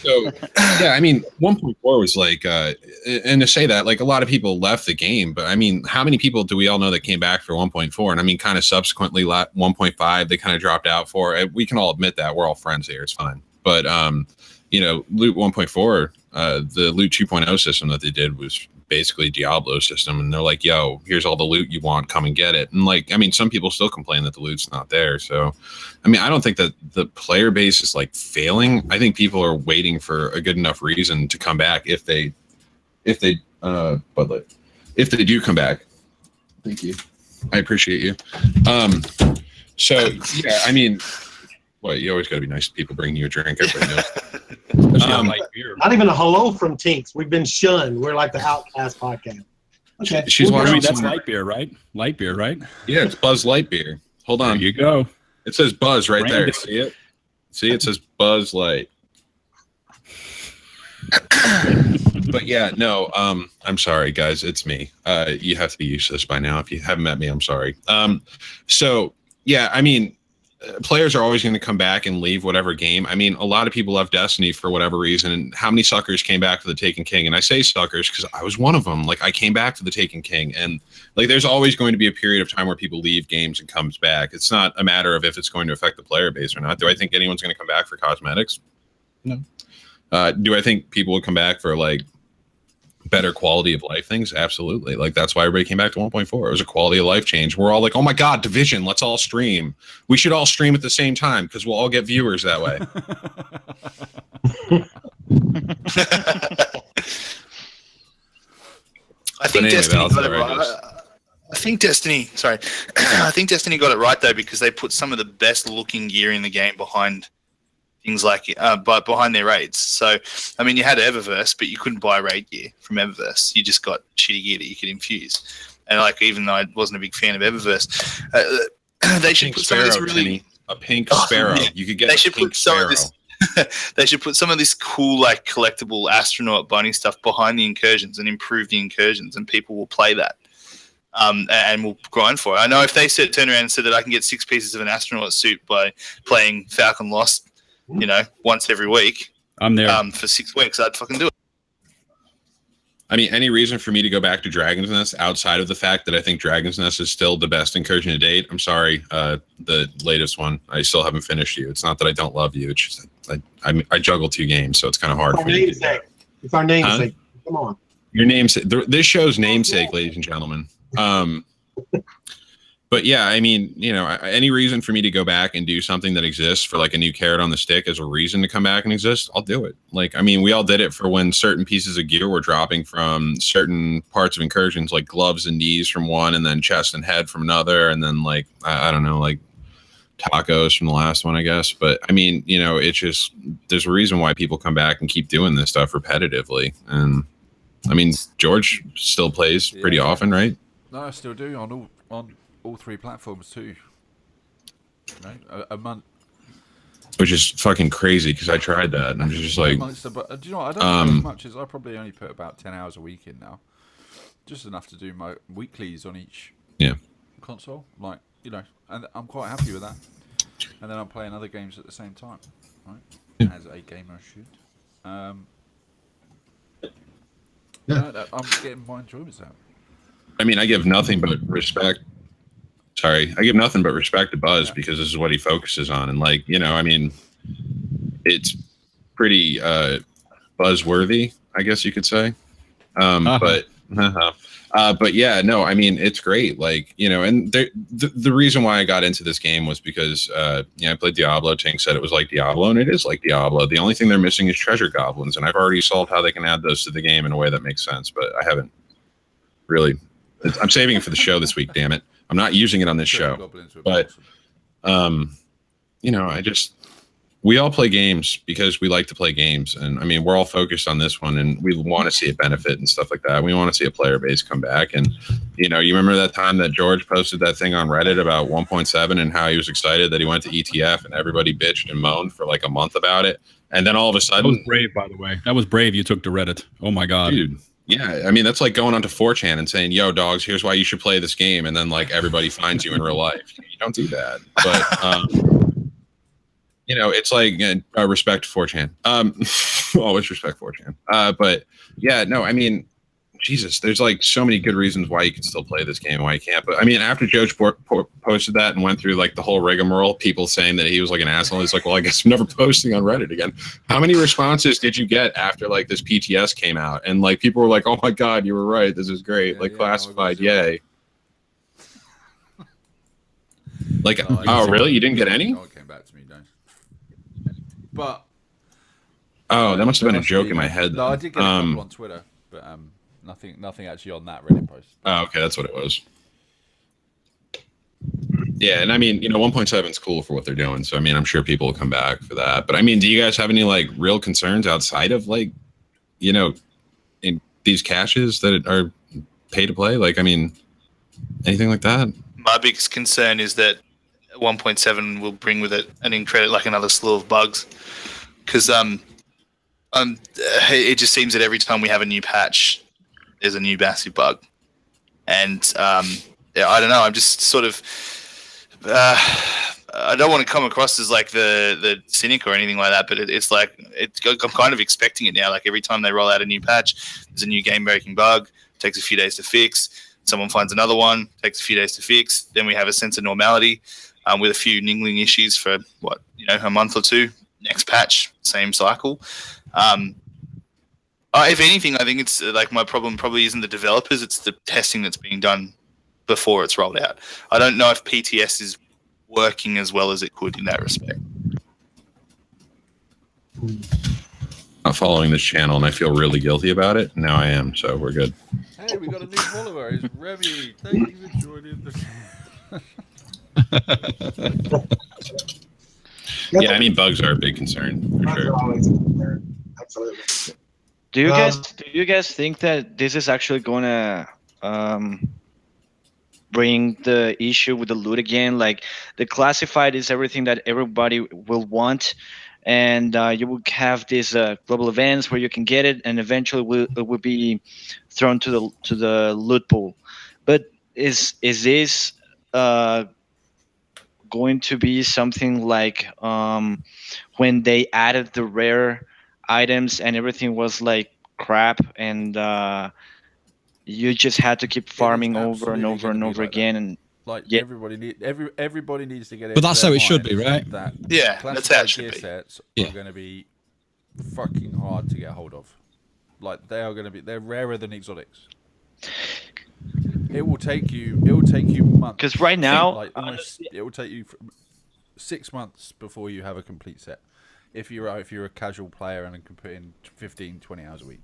So, yeah, I mean, 1.4 was like, and to say that, like, a lot of people left the game, but I mean, how many people do we all know that came back for 1.4? And I mean, kind of subsequently, 1.5, they kind of dropped out for. We can all admit that. We're all friends here. It's fine. But, you know, Loot 1.4, the Loot 2.0 system that they did was basically Diablo system, and they're like, yo, here's all the loot you want, come and get it. And like, I mean, some people still complain that the loot's not there. So I mean, I don't think that the player base is like failing. I think people are waiting for a good enough reason to come back if they do come back. Thank you, I appreciate you. So yeah, I mean, well, you always got to be nice to people bringing you a drink. Everybody knows. Not even a hello from Tinks. We've been shunned. We're like the Outcast podcast. Okay. She's watching. That's light beer, right? Light beer, right? Yeah, it's Buzz Light beer. Hold on. There you go. It says Buzz right Branded. there. See it? See, it says Buzz Light. But yeah, no, I'm sorry, guys. It's me. You have to be used to this by now. If you haven't met me, I'm sorry. So yeah, I mean, players are always going to come back and leave whatever game. I mean, a lot of people left Destiny for whatever reason, and how many suckers came back for the Taken King? And I say suckers because I was one of them. Like, I came back to the Taken King, and like, there's always going to be a period of time where people leave games and comes back. It's not a matter of if it's going to affect the player base or not. Do I think anyone's going to come back for cosmetics? No. Do I think people will come back for like better quality of life things? Absolutely. Like, that's why everybody came back to 1.4. It was a quality of life change. We're all like, oh my God, Division, let's all stream. We should all stream at the same time because we'll all get viewers that way. I think anyway, Destiny got it right. right. I think Destiny got it right though, because they put some of the best looking gear in the game behind things like but behind their raids. So I mean, you had Eververse, but you couldn't buy raid gear from Eververse. You just got shitty gear that you could infuse. And like, even though I wasn't a big fan of Eververse, they should put some of this really a pink sparrow. Yeah. You could get. They should put some of this. They should put some of this cool, like, collectible astronaut bunny stuff behind the incursions and improve the incursions, and people will play that. And will grind for it. I know if they turn around and said that I can get 6 pieces of an astronaut suit by playing Falcon Lost, you know, once every week, I'm there for 6 weeks, I'd fucking do it. I mean, any reason for me to go back to Dragon's Nest outside of the fact that I think Dragon's Nest is still the best incursion to date? I'm sorry, the latest one. I still haven't finished you. It's not that I don't love you. It's just I juggle 2 games, so it's kind of hard for me. It's our namesake. Come on. Your namesake. This show's namesake, ladies and gentlemen. But yeah, I mean, you know, any reason for me to go back and do something that exists for like a new carrot on the stick as a reason to come back and exist, I'll do it. Like, I mean, we all did it for when certain pieces of gear were dropping from certain parts of incursions, like gloves and knees from one, and then chest and head from another, and then like, I don't know, like tacos from the last one, I guess. But I mean, you know, it's just, there's a reason why people come back and keep doing this stuff repetitively. And I mean, George still plays pretty often, right? No, I still do on all 3 platforms too. You know, a month. Which is fucking crazy because I tried that and I'm just like. But do you know what? I don't play as much as I probably only put about 10 hours a week in now. Just enough to do my weeklies on each console. Like, you know, and I'm quite happy with that. And then I'm playing other games at the same time. Right? as a gamer should. I'm getting my enjoyments out. I mean, I give nothing but respect. Sorry, I give nothing but respect to Buzz because this is what he focuses on, and like I mean, it's pretty buzzworthy, I guess you could say. But yeah, no, I mean, it's great. Like, and the reason why I got into this game was because, I played Diablo. Tink said it was like Diablo, and it is like Diablo. The only thing they're missing is treasure goblins, and I've already solved how they can add those to the game in a way that makes sense, but I haven't really. I'm saving it for the show this week, damn it. I'm not using it on this show. But, we all play games because we like to play games. And I mean, we're all focused on this one and we want to see it benefit and stuff like that. We want to see a player base come back. And, you remember that time that George posted that thing on Reddit about 1.7 and how he was excited that he went to ETF and everybody bitched and moaned for like a month about it. And then all of a sudden. That was brave, by the way. That was brave. You took to Reddit. Oh my God. Dude. Yeah. I mean, that's like going onto 4chan and saying, yo, dogs, here's why you should play this game. And then like everybody finds you in real life. You don't do that. But, it's like respect 4chan. Always respect 4chan. But yeah, no, I mean, Jesus, there's like so many good reasons why you can still play this game and why you can't. But I mean, after Joe posted that and went through like the whole rigmarole, people saying that he was like an asshole, he's like, well, I guess I'm never posting on Reddit again. How many responses did you get after like this PTS came out? And like people were like, oh my God, you were right. This is great. Yeah, like classified. Yay. Like, oh, really? You didn't get any? No, it came back to me, no. But that must have been a joke in my head. No, I did get a couple on Twitter, but nothing actually on that Reddit post. Oh, okay, that's what it was. Yeah, and I mean, 1.7 is cool for what they're doing, so I mean, I'm sure people will come back for that. But I mean, do you guys have any like real concerns outside of like, in these caches that are pay to play? Like, I mean, anything like that? My biggest concern is that 1.7 will bring with it another slew of bugs, because it just seems that every time we have a new patch, there's a new massive bug, and I don't know. I'm just sort of I don't want to come across as like the cynic or anything like that, but it's like I'm kind of expecting it now. Like every time they roll out a new patch, there's a new game breaking bug. It takes a few days to fix. Someone finds another one, takes a few days to fix. Then we have a sense of normality. With a few niggling issues for a month or two. Next patch, same cycle. If anything, I think it's like my problem probably isn't the developers; it's the testing that's being done before it's rolled out. I don't know if PTS is working as well as it could in that respect. Not following this channel, and I feel really guilty about it. Now I am, so we're good. Hey, we got a new follower. It's Remy. Thank you for joining the. Yeah, I mean, bugs are a big concern for sure. Absolutely. Do you guys think that this is actually going to bring the issue with the loot again? Like the classified is everything that everybody will want, and you will have these global events where you can get it, and eventually it will be thrown to the loot pool. But is this going to be something like when they added the rare items and everything was like crap, and you just had to keep farming over and over and over again, and everybody needs to get it. But that's how it should be, right? That's how it should be. Sets are going to be fucking hard to get hold of. Like they're rarer than exotics. It will take you months. Because right now, it will take you 6 months before you have a complete set. If you're a casual player and can put in 15, 20 hours a week.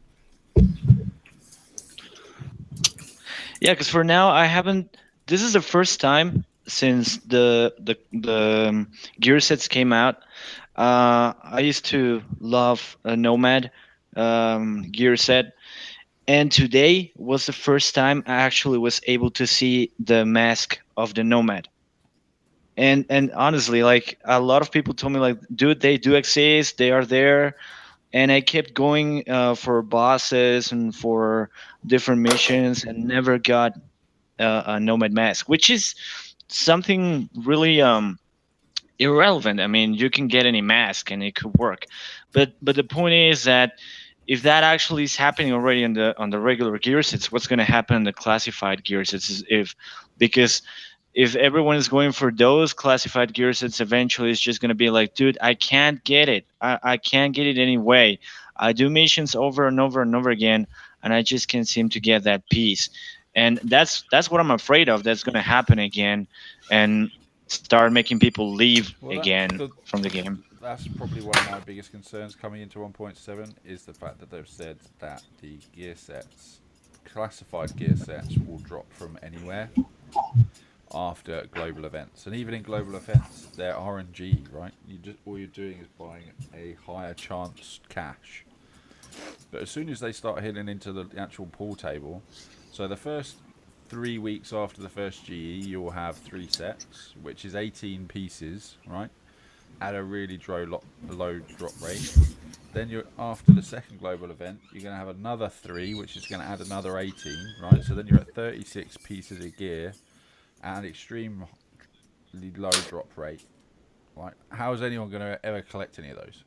Yeah, because for now I haven't. This is the first time since the gear sets came out. I used to love a Nomad gear set. And today was the first time I actually was able to see the mask of the Nomad. And honestly, like a lot of people told me, like, dude, they do exist, they are there. And I kept going for bosses and for different missions and never got a Nomad mask, which is something really irrelevant. I mean, you can get any mask and it could work, but the point is that if that actually is happening already on the regular gear sets, what's going to happen in the classified gear sets is because if everyone is going for those classified gear sets, eventually it's just going to be like, dude, I can't get it. I can't get it anyway. I do missions over and over and over again, and I just can't seem to get that piece. And that's what I'm afraid of. That's going to happen again, and start making people leave again from the game. That's probably one of my biggest concerns coming into 1.7 is the fact that they've said that the gear sets, classified gear sets, will drop from anywhere after global events. And even in global events, they're RNG, right? All you're doing is buying a higher chance cache. But as soon as they start hitting into the actual pool table, so the first 3 weeks after the first GE, you'll have 3 sets, which is 18 pieces, right? At a really low drop rate. Then you're after the second global event, you're going to have another 3, which is going to add another 18, right? So then you're at 36 pieces of gear at an extremely low drop rate. Right? How is anyone going to ever collect any of those?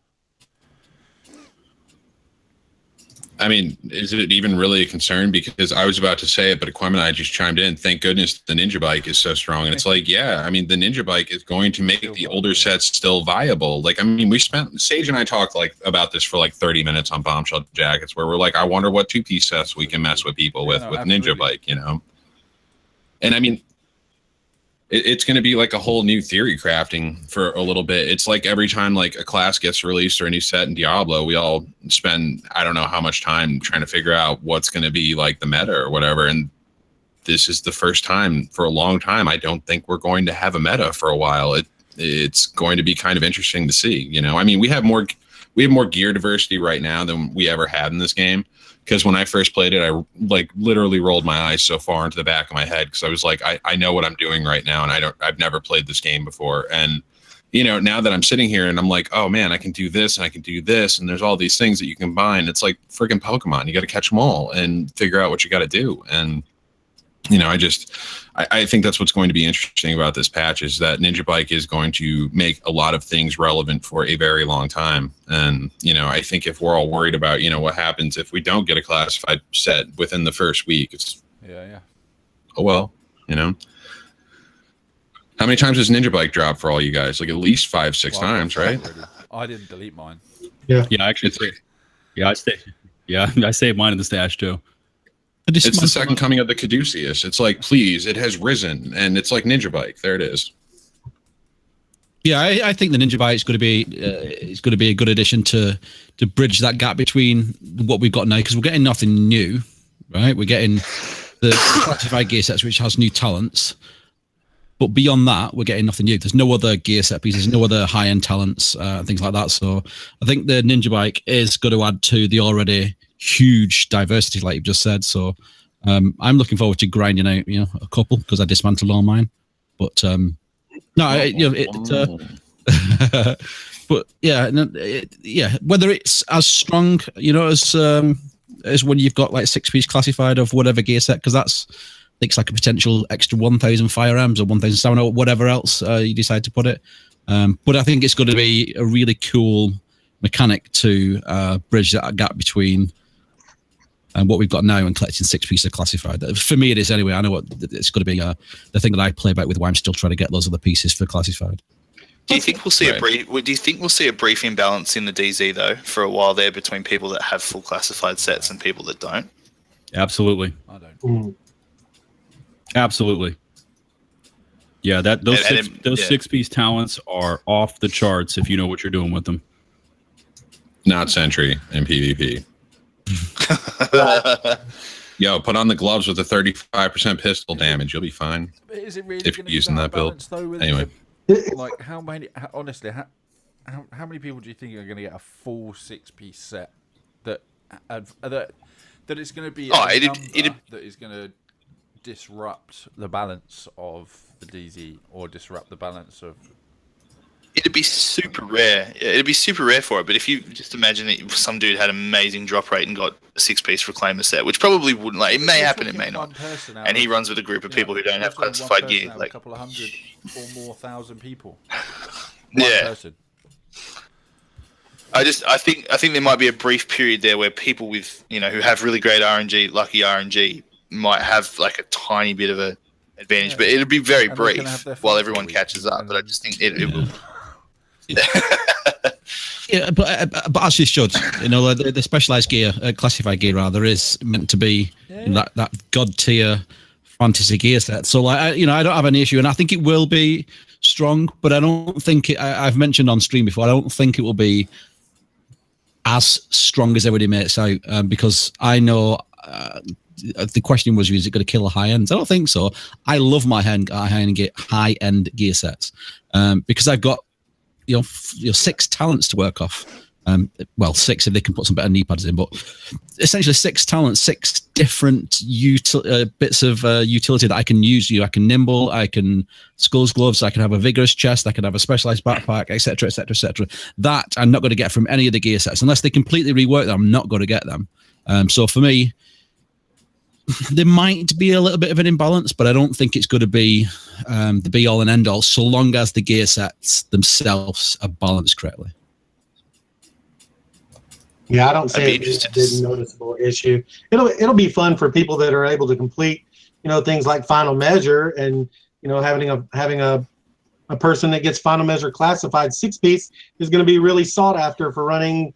I mean, is it even really a concern? Because I was about to say it, but Aquem and I just chimed in. Thank goodness the Ninja Bike is so strong. And it's like, yeah, I mean, the Ninja Bike is going to make the older sets still viable. Like, I mean, Sage and I talked like about this for like 30 minutes on Bombshell Jackets, where we're like, I wonder what 2-piece sets we can mess with people with Ninja Bike, you know? And I mean, it's going to be like a whole new theory crafting for a little bit. It's like every time like a class gets released or a new set in Diablo, we all spend, I don't know how much time trying to figure out what's going to be like the meta or whatever. And this is the first time for a long time. I don't think we're going to have a meta for a while. It's going to be kind of interesting to see, you know? I mean, we have more gear diversity right now than we ever had in this game. Because when I first played it, I like literally rolled my eyes so far into the back of my head because I was like, I know what I'm doing right now, and I've never played this game before. And you know, now that I'm sitting here and I'm like, oh man, I can do this and I can do this, and there's all these things that you can combine. It's like freaking Pokemon. You got to catch them all and figure out what you got to do. And you know, I think that's what's going to be interesting about this patch is that Ninja Bike is going to make a lot of things relevant for a very long time. And, you know, I think if we're all worried about, you know, what happens if we don't get a classified set within the first week, it's, oh, well, you know. How many times has Ninja Bike dropped for all you guys? Like at least 5-6 times, right? I didn't delete mine. Yeah, actually, I saved mine in the stash too. It's the second coming of the Caduceus. It's like, please, it has risen, and it's like Ninja Bike. There it is. Yeah, I think the Ninja Bike is going to be a good addition to bridge that gap between what we've got now, because we're getting nothing new, right? We're getting the classified gear sets, which has new talents, but beyond that, we're getting nothing new. There's no other gear set pieces, no other high-end talents, things like that. So I think the Ninja Bike is going to add to the already huge diversity, like you've just said. So I'm looking forward to grinding out, you know, a couple because I dismantled all mine. But but yeah, whether it's as strong, you know, as when you've got like 6-piece classified of whatever gear set, because it's like a potential extra 1,000 firearms or 1,000 stamina or whatever else you decide to put it. But I think it's going to be a really cool mechanic to bridge that gap between what we've got now and collecting 6 pieces of classified. For me, it is anyway. I know what it's going to be the thing that I play about with why I'm still trying to get those other pieces for classified. Do you think we'll see a brief imbalance in the DZ though for a while there between people that have full classified sets and people that don't? Absolutely. I don't. Absolutely. Yeah, those 6-piece talents are off the charts if you know what you're doing with them. Not Sentry in PvP. Yo, put on the gloves with a 35% pistol damage. You'll be fine. Is it really if you're using that build? Anyway, like honestly, how many people do you think are going to get a full 6-piece set that it's going to be that is going to disrupt the balance of the DZ or disrupt the balance of? It'd be super rare. It'd be super rare for it. But if you just imagine that some dude had amazing drop rate and got a 6-piece Reclaimer set, which probably wouldn't. Like, it may happen, it may not. And he runs with a group of people who don't have classified gear. Like a couple of hundred or more thousand people. Yeah. person. I think there might be a brief period there where people with, you know, who have really great RNG, lucky RNG, might have like a tiny bit of a advantage, but it'll be very And they can have brief their while fun everyone for a week, catches up. and But I then- just think it will. Yeah, but as you should, you know, the specialized gear, classified gear rather, is meant to be that god tier fantasy gear set. So, like, I don't have any issue, and I think it will be strong. But I don't think I've mentioned on stream before. I don't think it will be as strong as everybody makes out, because I know. The question was, is it going to kill the high ends? I don't think so. I love my high end gear sets, because I've got your 6 talents to work off. Well, 6 if they can put some better knee pads in, but essentially 6 talents, 6 different bits of utility that I can use. I can nimble, I can skulls gloves, I can have a vigorous chest, I can have a specialized backpack, etc., etc., etc. That I'm not going to get from any of the gear sets unless they completely rework them. I'm not going to get them. So for me, there might be a little bit of an imbalance, but I don't think it's going to be the be all and end all, so long as the gear sets themselves are balanced correctly. Yeah, I don't see it being a big noticeable issue. It'll be fun for people that are able to complete, things like final measure, and having a person that gets final measure classified 6-piece is going to be really sought after for running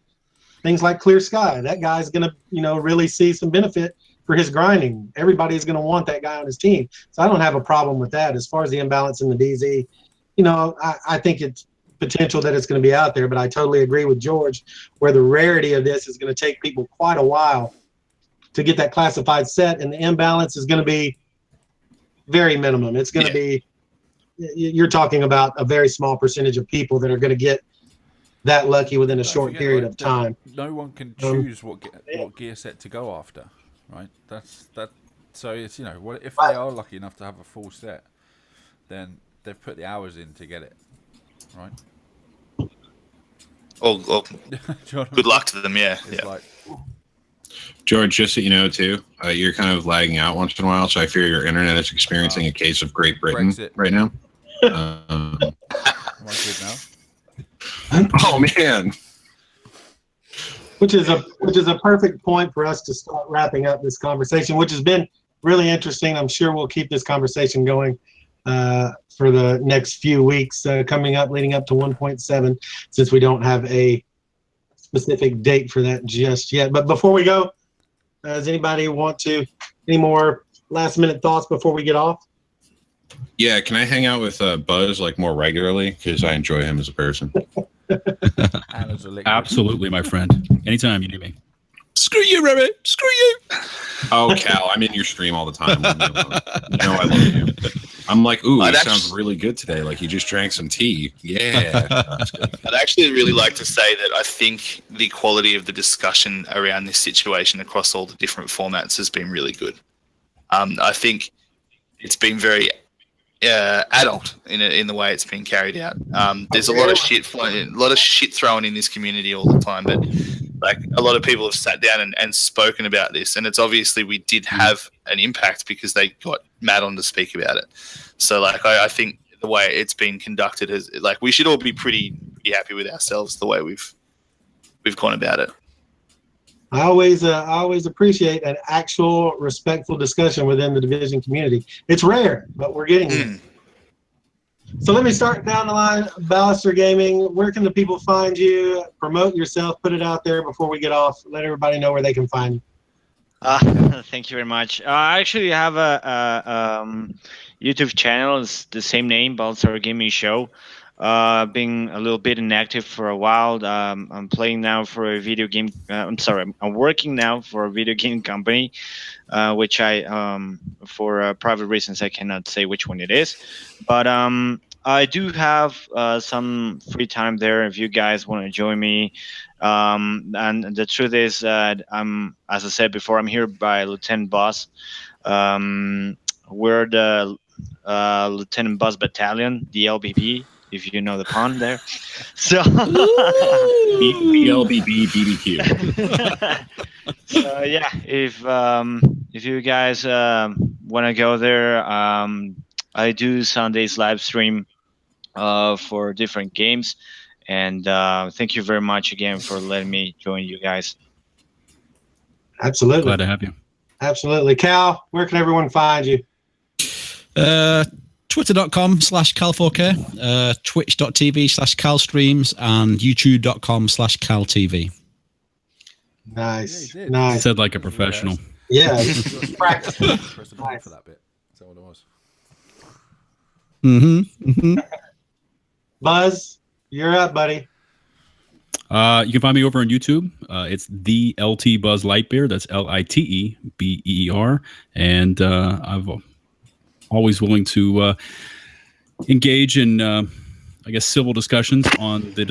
things like Clear Sky. That guy's going to really see some benefit for his grinding. Everybody's going to want that guy on his team. So I don't have a problem with that. As far as the imbalance in the DZ, I think it's potential that it's going to be out there, but I totally agree with George where the rarity of this is going to take people quite a while to get that classified set, and the imbalance is going to be very minimum. It's going to be, you're talking about a very small percentage of people that are going to get that lucky within a short period of time. No one can choose what gear set to go after. Right, that's that. So it's if they are lucky enough to have a full set, then they've put the hours in to get it, right? Well, good luck to them. Yeah, it's like, George, just so you know too, you're kind of lagging out once in a while, so I fear your internet is experiencing a case of Great Britain Brexit. right now. Am I good now? Oh man. Which is a perfect point for us to start wrapping up this conversation, which has been really interesting. I'm sure we'll keep this conversation going for the next few weeks coming up, leading up to 1.7, since we don't have a specific date for that just yet. But before we go, does anybody want any more last minute thoughts before we get off? Yeah, can I hang out with Buzz more regularly? Because I enjoy him as a person. Absolutely, my friend. Anytime you need me. Screw you, Remy. Screw you. Oh, Cal, I'm in your stream all the time. I love you. I'm like, ooh, it sounds really good today. Like you just drank some tea. Yeah. That's good. I'd actually really like to say that I think the quality of the discussion around this situation across all the different formats has been really good. I think it's been very adult in the way it's been carried out. There's a lot of shit thrown in this community all the time, but a lot of people have sat down and spoken about this, and it's obviously we did have an impact because they got Matt on to speak about it. So I think the way it's been conducted is we should all be pretty happy with ourselves the way we've gone about it. I always appreciate an actual respectful discussion within the division community. It's rare, but we're getting there. So let me start down the line. Ballister Gaming, where can the people find you? Promote yourself, put it out there before we get off. Let everybody know where they can find you. Thank you very much. I actually have a YouTube channel. It's the same name, Ballister Gaming Show. Been a little bit inactive for a while. I'm playing now for a video game. I'm working now for a video game company, which for private reasons, I cannot say which one it is. But I do have some free time there if you guys want to join me. And the truth is that as I said before, I'm here by Lieutenant Boss. We're the Lieutenant Boss Battalion, the LBB. If you know the pun there. So BLBB BBQ. So yeah, if you guys want to go there, I do Sundays live stream for different games. And thank you very much again for letting me join you guys. Absolutely. Glad to have you. Absolutely. Cal, where can everyone find you? Twitter.com/Cal4K, Twitch.tv/CalStreams, and YouTube.com/CalTV. Nice. Yeah, he did. Nice. Said like a professional. Yeah. Practice. Press the button for that bit. Is that what it was? Buzz, you're up, buddy. You can find me over on YouTube. It's the LT Buzz Lightbeer. That's LITEBEER. And I'm always willing to engage in, I guess, civil discussions on the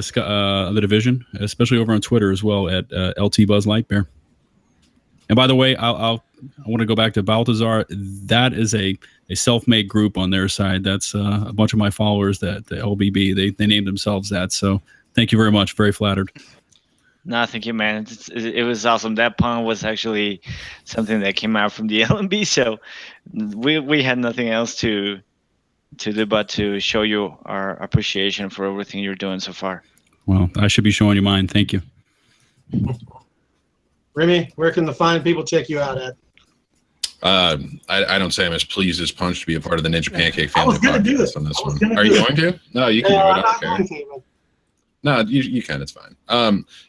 division, especially over on Twitter as well at LT Buzz Lightbeer. And by the way, I want to go back to Baltazar. That is a self-made group on their side. That's a bunch of my followers, that the LBB. They named themselves that. So thank you very much. Very flattered. No, thank you, man. It was awesome. That pun was actually something that came out from the LMB. So we had nothing else to do but to show you our appreciation for everything you're doing so far. Well, I should be showing you mine. Thank you. Remy, where can the fine people check you out at? I don't say I'm as pleased as Punch to be a part of the Ninja Pancake family. I was going to do this on this I was one. gonna Are do you it. going to? No, you can No, do it. I'm I not don't care. going to. But No, you can. It's fine.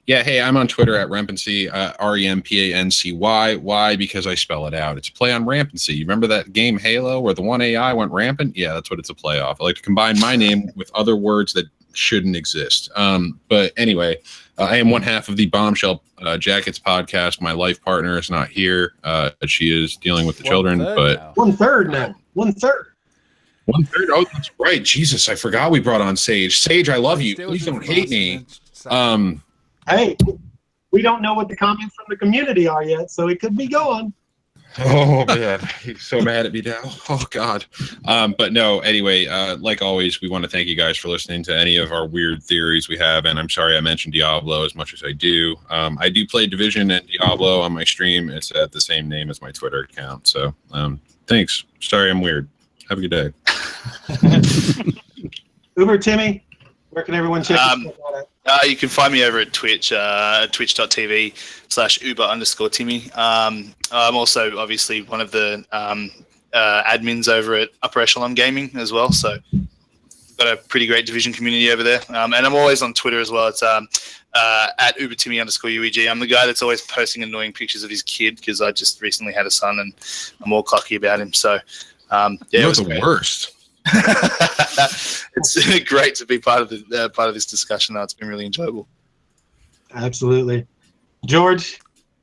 Yeah. Hey, I'm on Twitter at Rempancy, REMPANCY. Why? Because I spell it out. It's a play on rampancy. You remember that game Halo where the one AI went rampant? Yeah, that's what it's a play off. I like to combine my name with other words that shouldn't exist. But anyway, I am one half of the Bombshell Jackets podcast. My life partner is not here. She is dealing with the children. But 1/3 now. 1/3. 1/3. Oh, that's right. Jesus, I forgot we brought on Sage. Sage, I love you. Please don't hate me. Hey, we don't know what the comments from the community are yet, so it could be going. Oh man, he's so mad at me now. Oh God. But no, anyway, like always, we want to thank you guys for listening to any of our weird theories we have. And I'm sorry I mentioned Diablo as much as I do. I do play Division and Diablo on my stream. It's at the same name as my Twitter account. So thanks. Sorry I'm weird. Have a good day. Uber Timmy, where can everyone check you out at? You can find me over at Twitch, twitch.tv/Uber_Timmy. I'm also obviously one of the admins over at Upper Echelon Gaming as well. So got a pretty great Division community over there. And I'm always on Twitter as well. It's at UberTimmy_UEG. I'm the guy that's always posting annoying pictures of his kid because I just recently had a son and I'm all cocky about him. So yeah, You're it was the great. worst. It's great to be part of this discussion. Though it's been really enjoyable. Absolutely. George,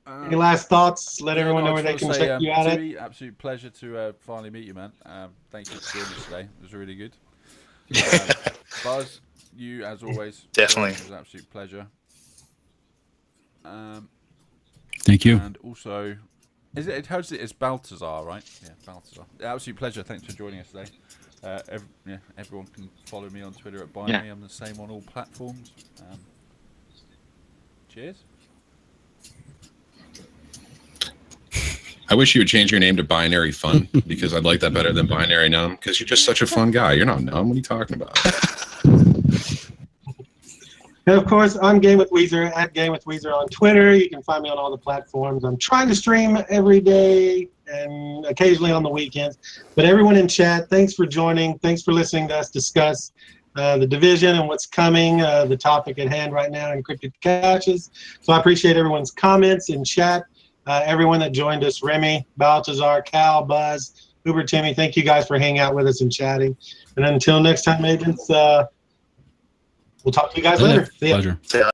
any last thoughts? Let everyone know where they I just can wanna say, check you out at. Timmy, absolute pleasure to finally meet you, man. Thank you for joining us today. It was really good. Buzz, you as always. Definitely. It was an absolute pleasure. Thank you. And also, it's Baltazar, right? Yeah, Baltazar. Absolute pleasure. Thanks for joining us today. Everyone can follow me on Twitter at Binary. I'm the same on all platforms. Cheers. I wish you would change your name to Binary Fun because I'd like that better than Binary Numb because you're just such a fun guy. You're not numb. What are you talking about? And of course, I'm Game with Weezer at Game with Weezer on Twitter. You can find me on all the platforms. I'm trying to stream every day and occasionally on the weekends. But everyone in chat, thanks for joining. Thanks for listening to us discuss the division and what's coming, the topic at hand right now, encrypted caches. So I appreciate everyone's comments in chat. Everyone that joined us, Remy, Baltazar, Cal, Buzz, Uber Timmy, thank you guys for hanging out with us and chatting. And until next time, agents, we'll talk to you guys later. See ya. Pleasure.